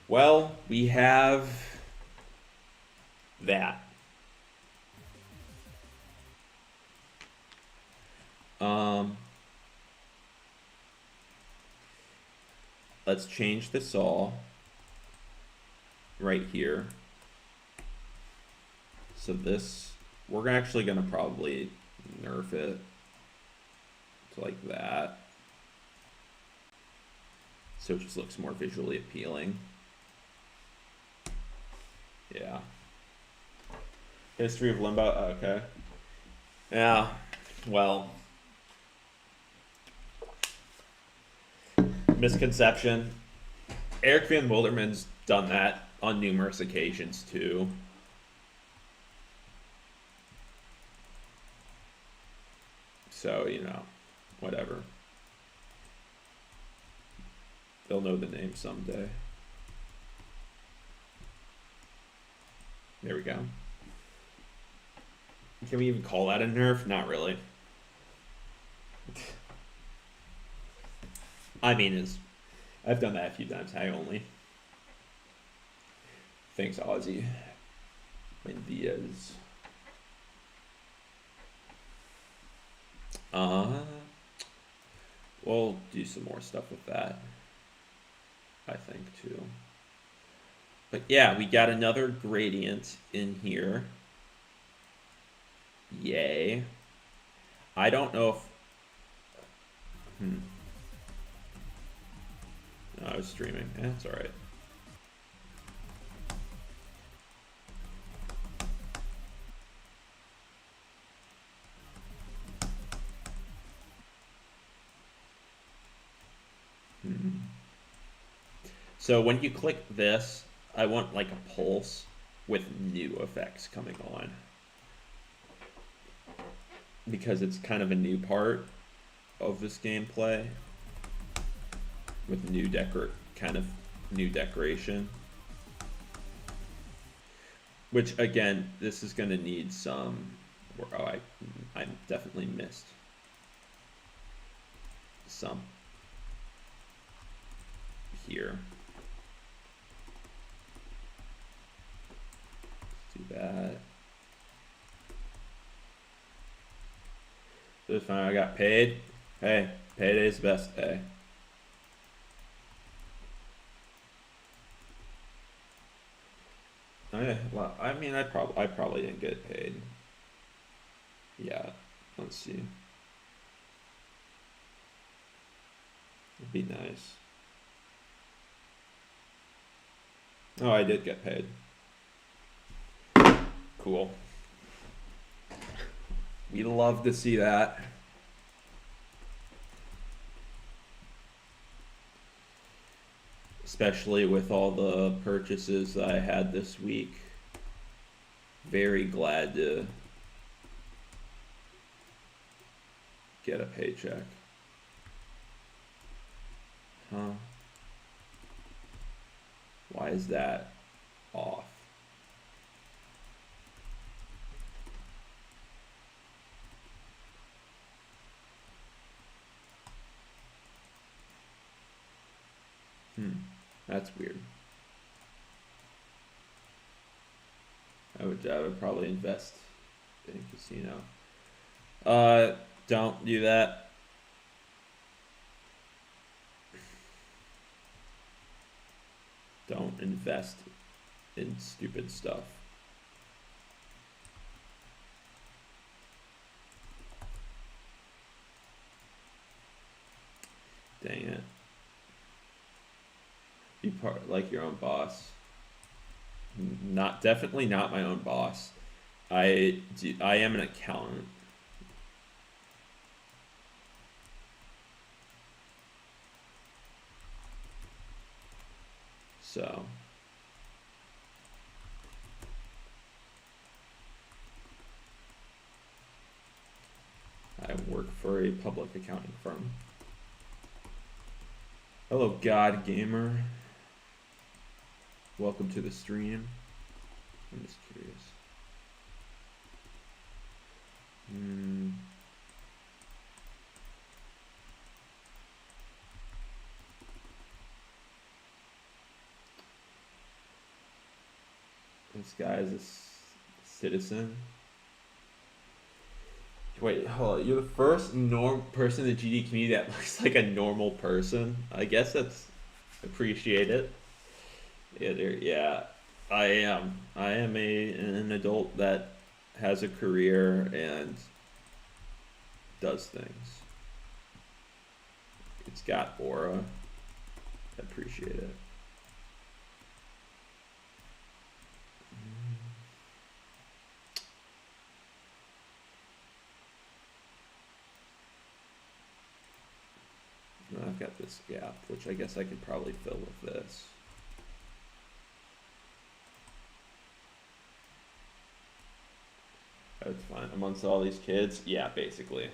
Well, we have that. Let's change this all right here. So this, we're actually gonna probably nerf it to like that. So it just looks more visually appealing. Yeah. History of Limbo, okay. Yeah, well. Misconception. Eric Van Wilderman's done that on numerous occasions too. So, you know, whatever. They'll know the name someday. There we go. Can we even call that a nerf? Not really. I mean, I've done that a few times. I only. Thanks, Ozzy. And Diaz. We'll do some more stuff with that, I think, too. But yeah, we got another gradient in here. Yay. I don't know if... No, I was streaming. Yeah, it's alright. So when you click this, I want like a pulse with new effects coming on. Because it's kind of a new part of this gameplay. With new decoration. Which again, this is gonna need some, oh, I definitely missed some here. Let's do that. This time I got paid. Hey, payday's the best day. Well, I mean, I probably didn't get paid. Yeah, let's see. It'd be nice. Oh, I did get paid. Cool. We love to see that. Especially with all the purchases I had this week. Very glad to get a paycheck. Huh? Why is that off? That's weird. I would probably invest in casino. Don't do that. Don't invest in stupid stuff. Dang it. part like your own boss. Not definitely not my own boss. I am an accountant. So I work for a public accounting firm. Hello, God Gamer. Welcome to the stream. I'm just curious. This guy is a citizen. Wait, hold on. You're the first person in the GD community that looks like a normal person. I guess that's appreciated. Yeah, I am. I am an adult that has a career and does things. It's got aura. I appreciate it. I've got this gap, which I guess I could probably fill with this. That's fine. Amongst all these kids, yeah, basically.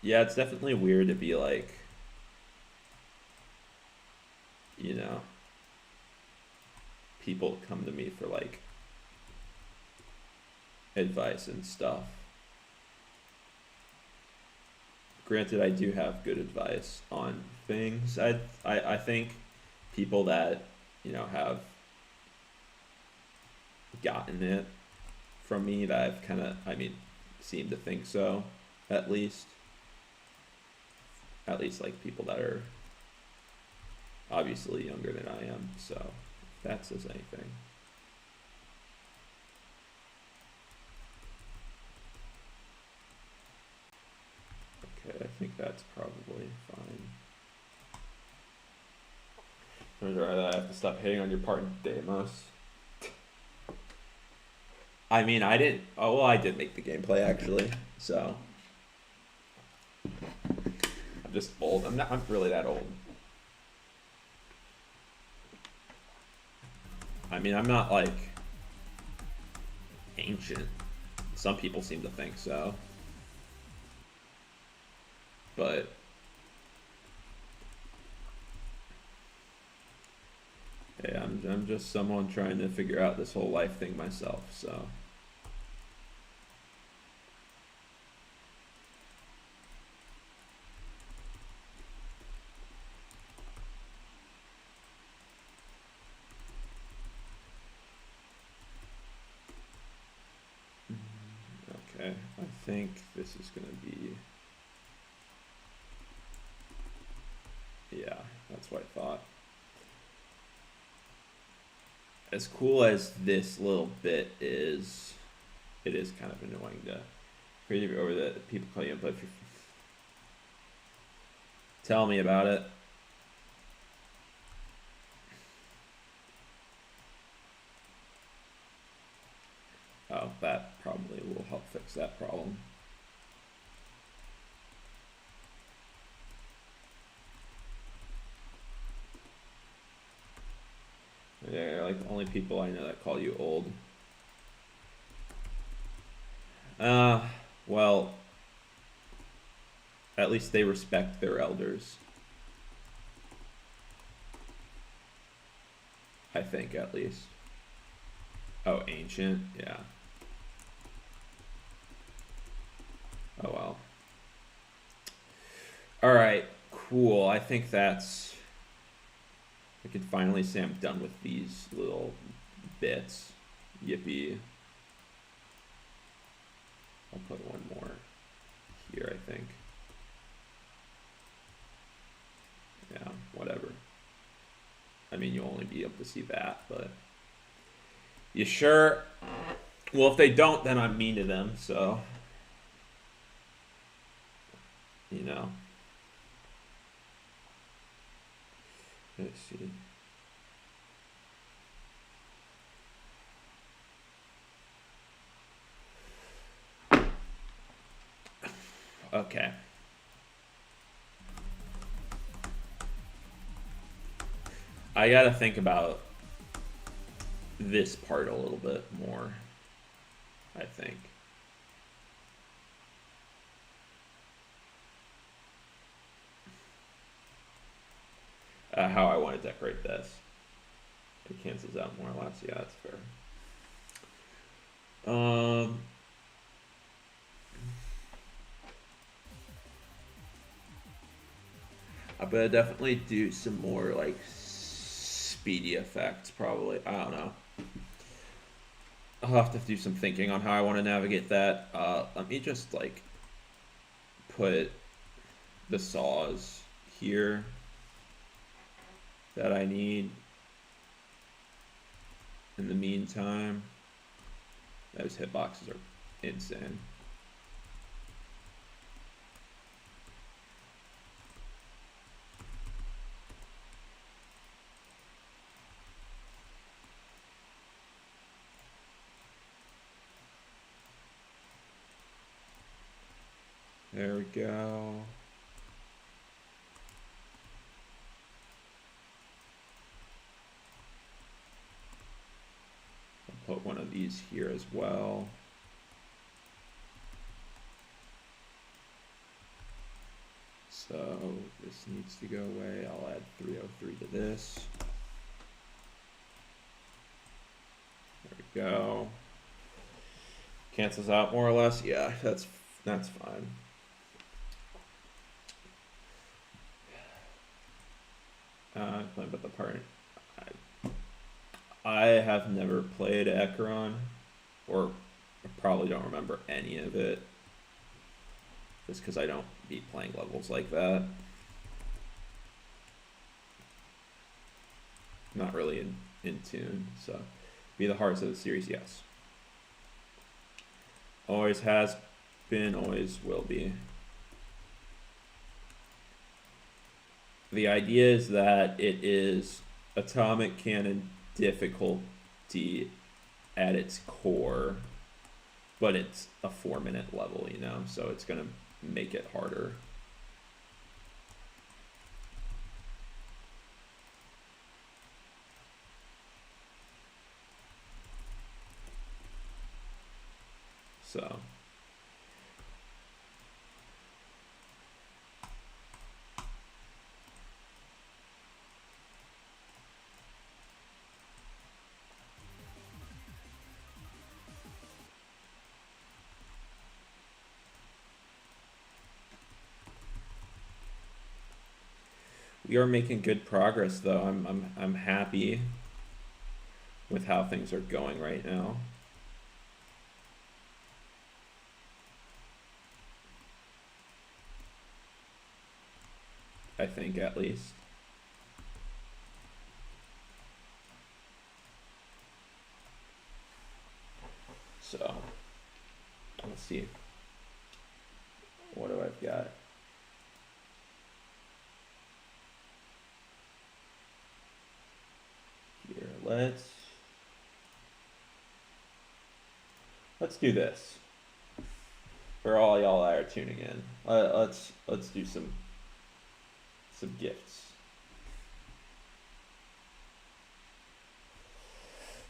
Yeah, it's definitely weird to be like, you know, people come to me for like advice and stuff. Granted, I do have good advice on things. I think people that, you know, have gotten it from me that I've kind of, I mean, seem to think so, at least like people that are obviously younger than I am, so if that says anything. Okay, I think that's probably fine. I have to stop hitting on your partner, Deimos. I mean, I didn't. Oh, well, I did make the gameplay actually. So I'm just old. I'm not. I'm really that old. I mean, I'm not like ancient. Some people seem to think so. But hey, I'm just someone trying to figure out this whole life thing myself, so. Okay, I think this is gonna be, yeah, that's what I thought. As cool as this little bit is, it is kind of annoying to read over that people call you input. Tell me about it. Oh, that probably will help fix that problem. They're like the only people I know that call you old. Well, at least they respect their elders. I think, at least. Oh, ancient? Yeah. Oh, well. Alright, cool. I think that's... I can finally say I'm done with these little bits. Yippee. I'll put one more here, I think. Yeah, whatever. I mean, you'll only be able to see that, but... You sure? Well, if they don't, then I'm mean to them, so... You know. Let's see. Okay. I gotta think about this part a little bit more, I think. How I want to decorate this. It cancels out more or less. Yeah, that's fair. I'm gonna definitely do some more like speedy effects. Probably. I don't know. I'll have to do some thinking on how I want to navigate that. Let me just like put the saws here that I need in the meantime. Those hitboxes are insane. There we go. I'll put one of these here as well. So this needs to go away. I'll add 303 to this. There we go. Cancels out more or less. Yeah, that's fine. Playing with the part. I have never played Acheron, or probably don't remember any of it, just because I don't be playing levels like that. Not really in tune, so be the hearts of the series, yes. Always has been, always will be. The idea is that it is Atomic Cannon difficulty at its core, but it's a 4-minute level, you know, so it's gonna make it harder. So we are making good progress, though. I'm happy with how things are going right now. I think, at least. So let's see. What do I've got? Here, let's do this. For all y'all that are tuning in, let's do some gifts.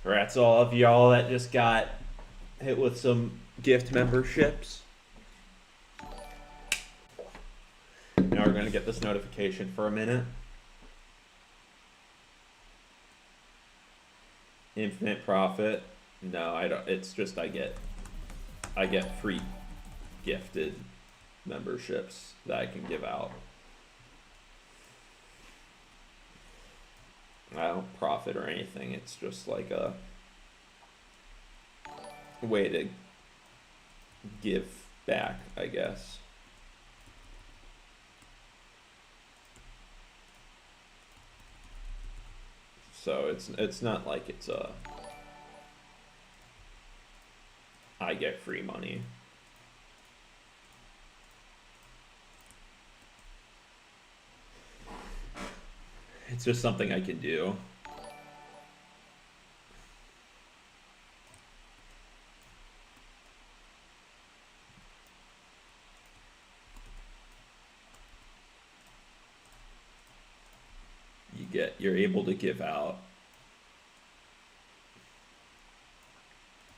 Congrats all of y'all that just got hit with some gift memberships. Now we're gonna get this notification for a minute. Infinite profit. No, I don't. It's just I get free gifted memberships that I can give out. I don't profit or anything. It's just like a way to give back, I guess. So it's not like it's a I get free money. It's just something I can do. You're able to give out,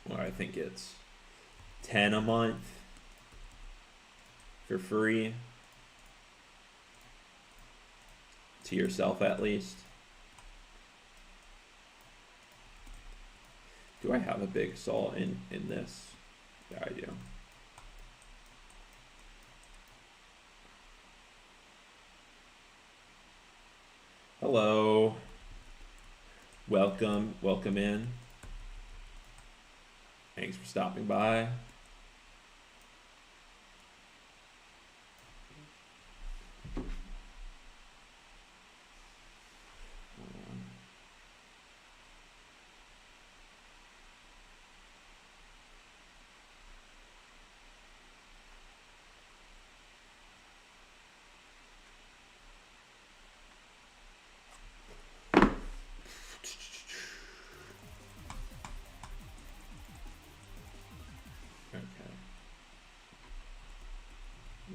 well, I think it's 10 a month for free to yourself at least. Do I have a big saw in this? Yeah, I do. Hello. Welcome in. Thanks for stopping by.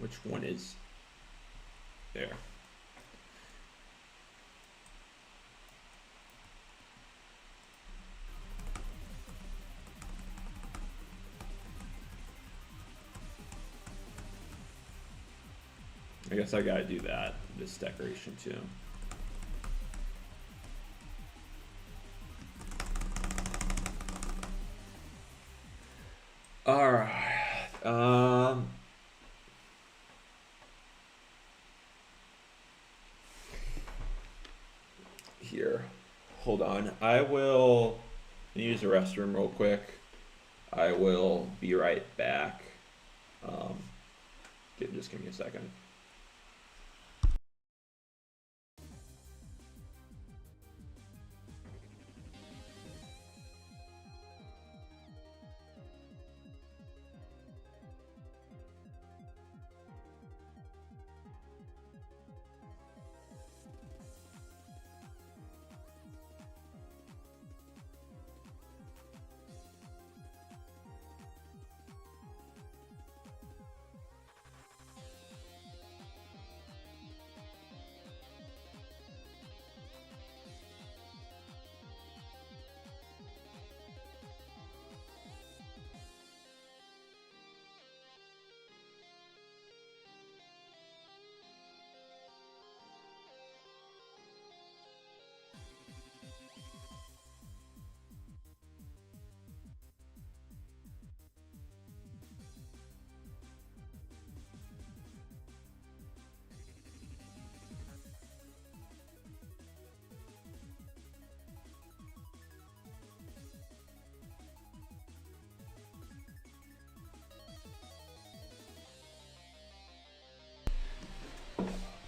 Which one is there? I guess I gotta do that, this decoration too. All right. Here, hold on. I will use the restroom real quick. I will be right back. Just give me a second.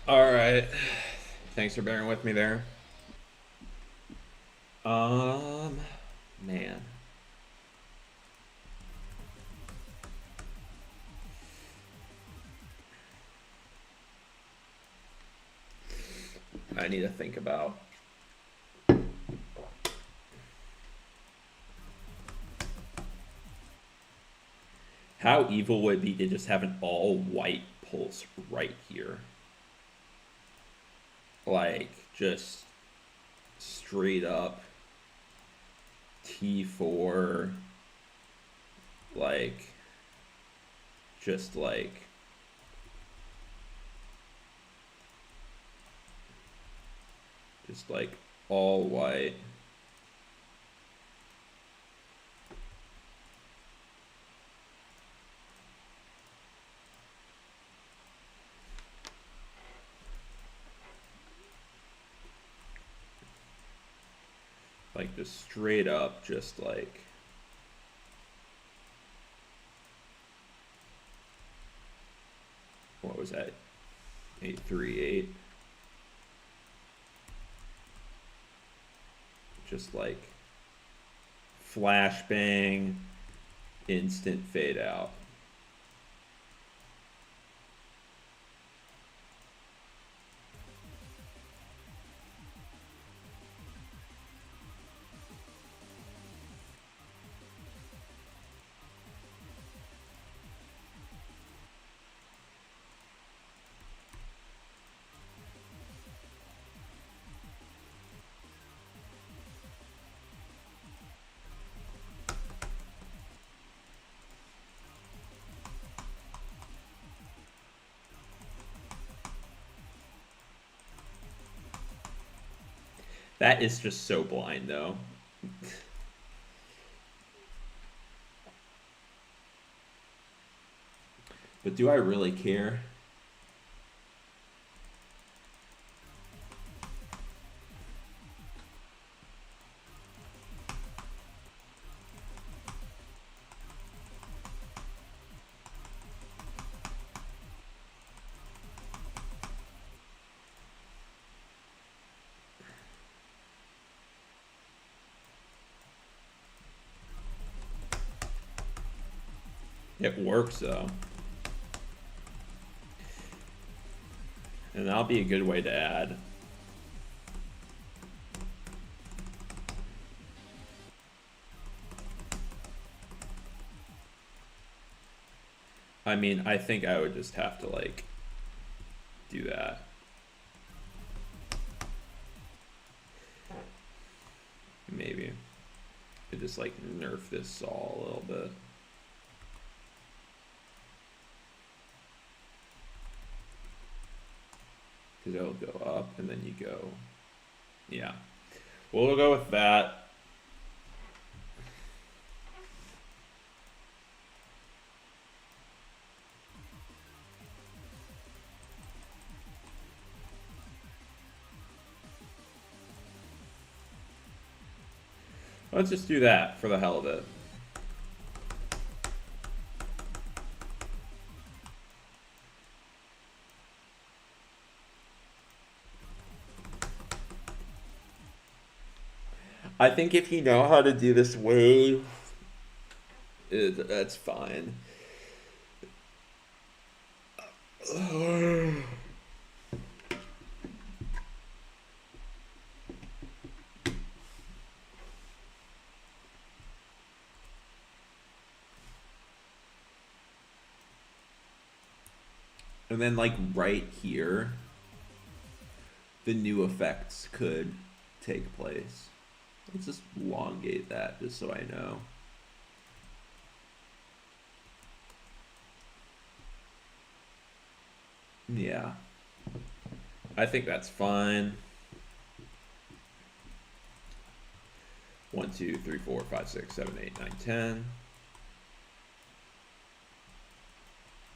All right. Thanks for bearing with me there. Man. I need to think about how evil would it be to just have an all white pulse right here. Like, just straight up T4, like, just like, all white. Like, just straight up, just like, what was that? 838. Just like flashbang, instant fade out. That is just so blind, though. But do I really care? It works, though. And that'll be a good way to add. I mean, I think I would just have to, like, do that. Maybe. Could just, like, nerf this Saul a little bit. Because it'll go up, and then you go... Yeah. Well, we'll go with that. Let's just do that for the hell of it. I think if you know how to do this wave, that's fine. And then, like, right here, the new effects could take place. Let's just elongate that just so I know. Yeah. I think that's fine. 1, 2, 3, 4, 5, 6, 7, 8, 9, 10.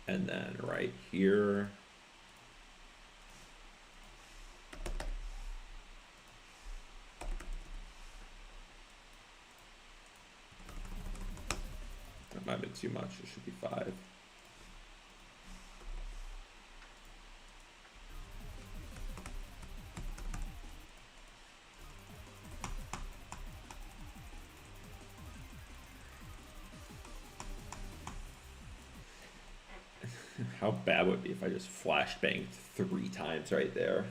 And then right here. That might have been too much. It should be 5. How bad would it be if I just flashbanged 3 times right there?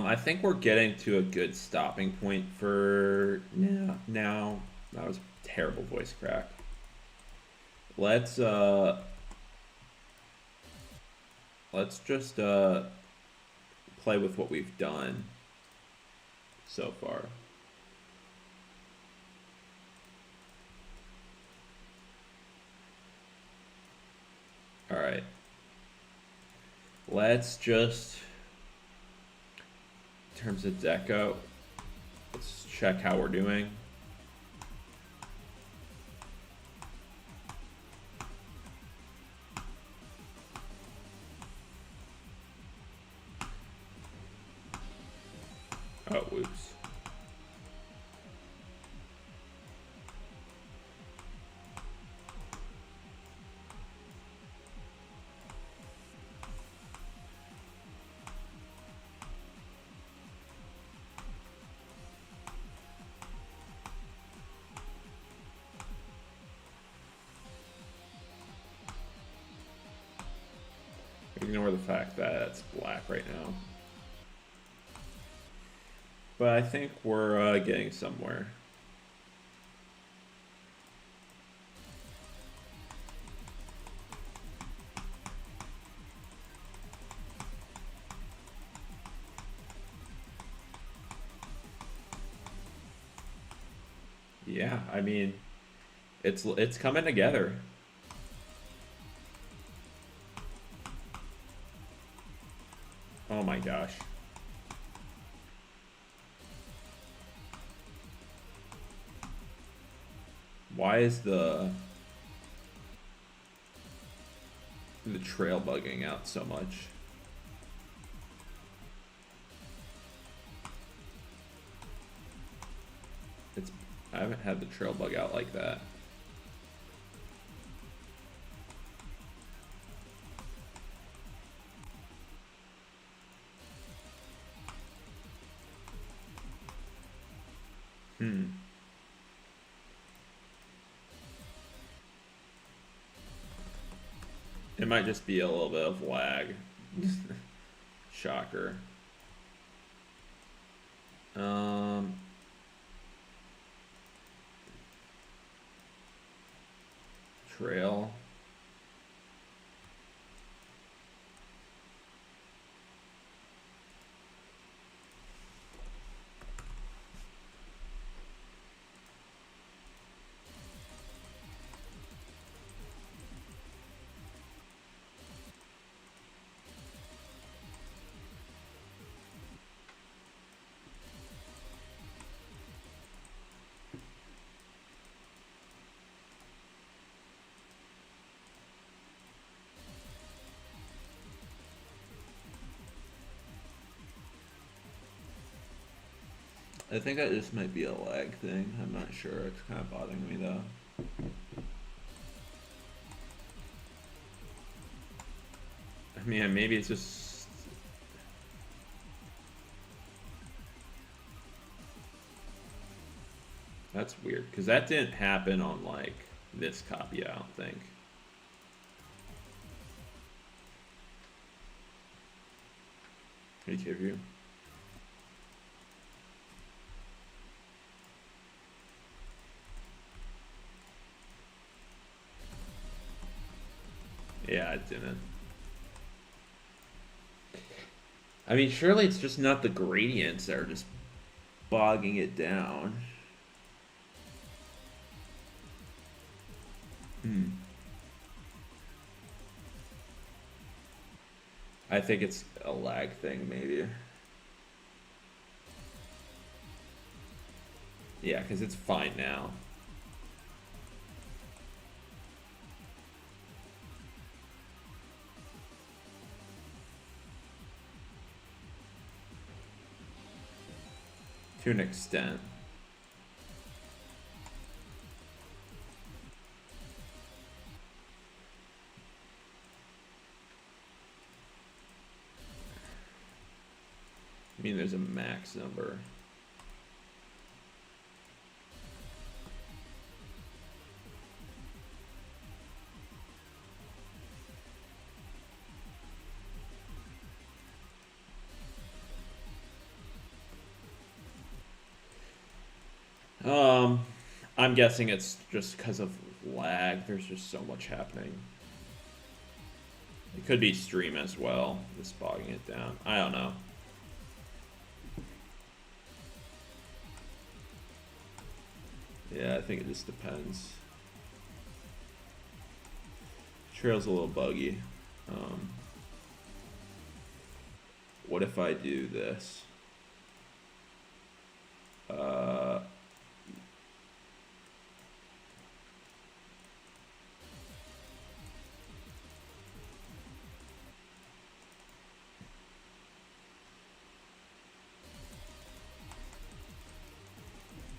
I think we're getting to a good stopping point for now. That was a terrible voice crack. Let's just play with what we've done so far. All right. Let's just, in terms of deco, let's check how we're doing. Oh, whoops. Ignore the fact that it's black right now. But I think we're getting somewhere. Yeah, I mean, It's coming together. Oh my gosh. Why is the trail bugging out so much? I haven't had the trail bug out like that. It might just be a little bit of lag. Shocker. Trail. I think that just might be a lag thing. I'm not sure. It's kind of bothering me though. I mean, maybe it's just... That's weird, because that didn't happen on, like, this copy, I don't think. HW. Yeah, it didn't. I mean, surely it's just not the gradients that are just bogging it down. I think it's a lag thing, maybe. Yeah, because it's fine now. To an extent. I mean, there's a max number. I'm guessing it's just because of lag. There's just so much happening. It could be stream as well, just bogging it down. I don't know. Yeah, I think it just depends. Trail's a little buggy. What if I do this?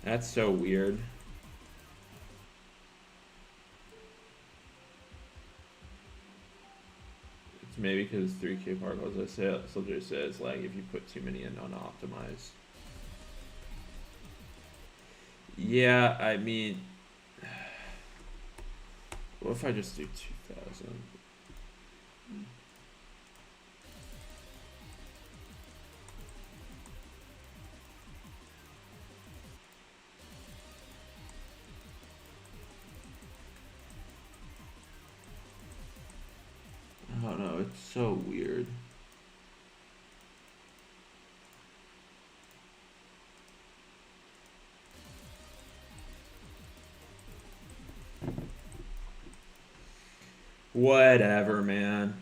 That's so weird. It's maybe because 3K particles, I say, Soldier says, like, if you put too many in unoptimized. Yeah, I mean, what if I just do 2000? I don't know, it's so weird. Whatever, man.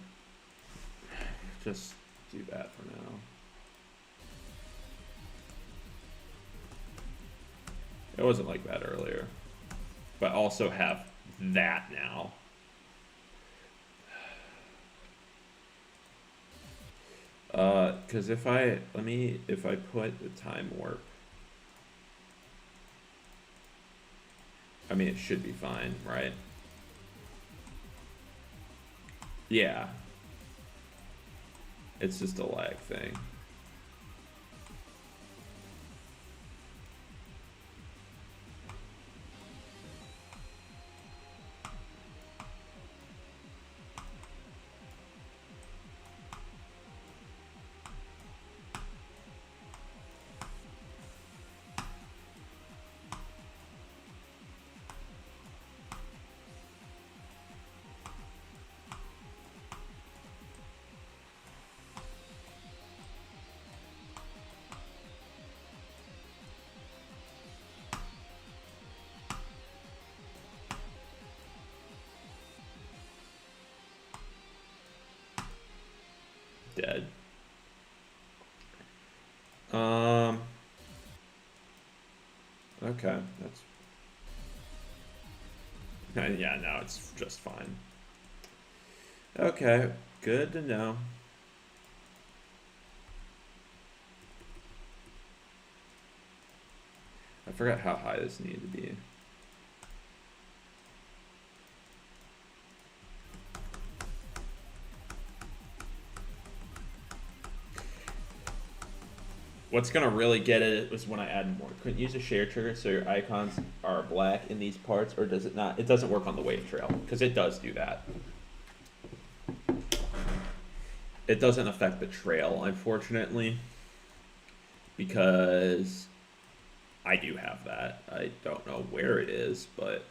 Just do that for now. It wasn't like that earlier. But also have that now. Cause if I put the time warp, I mean, it should be fine, right? Yeah. It's just a lag thing. Dead. Okay, that's yeah, no, it's just fine. Okay, good to know. I forgot how high this needed to be. What's gonna really get it was when I add more. Couldn't use a share trigger so your icons are black in these parts, or does it not? It doesn't work on the wave trail, because it does do that. It doesn't affect the trail, unfortunately, because I do have that. I don't know where it is, but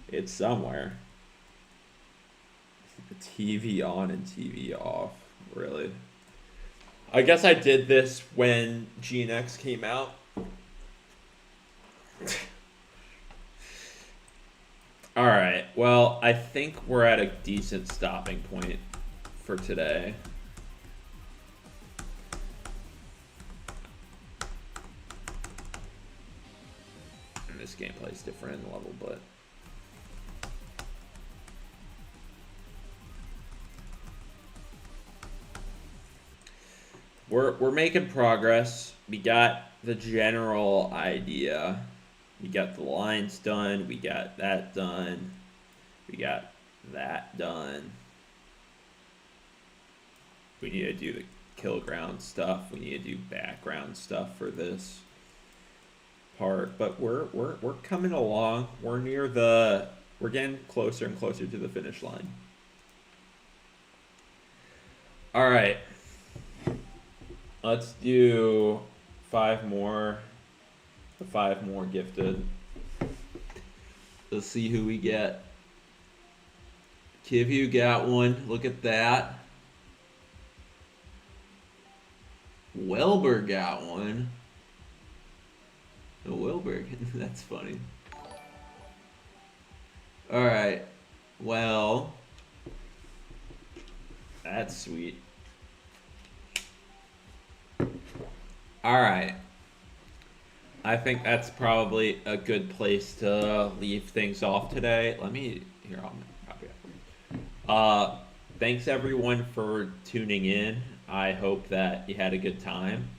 it's somewhere. TV on and TV off, really. I guess I did this when GNX came out. Alright, well, I think we're at a decent stopping point for today. And this gameplay is different in level, but we're making progress. We got the general idea. We got the lines done. We got that done. We got that done. We need to do the kill ground stuff. We need to do background stuff for this part. But we're coming along. We're getting closer and closer to the finish line. All right. Let's do 5 more. The 5 more gifted. Let's see who we get. Kivu got one. Look at that. Welber got one. Oh, Welber. That's funny. Alright. Well. That's sweet. Alright. I think that's probably a good place to leave things off today. Let me, here, I'll copy it. Thanks everyone for tuning in. I hope that you had a good time.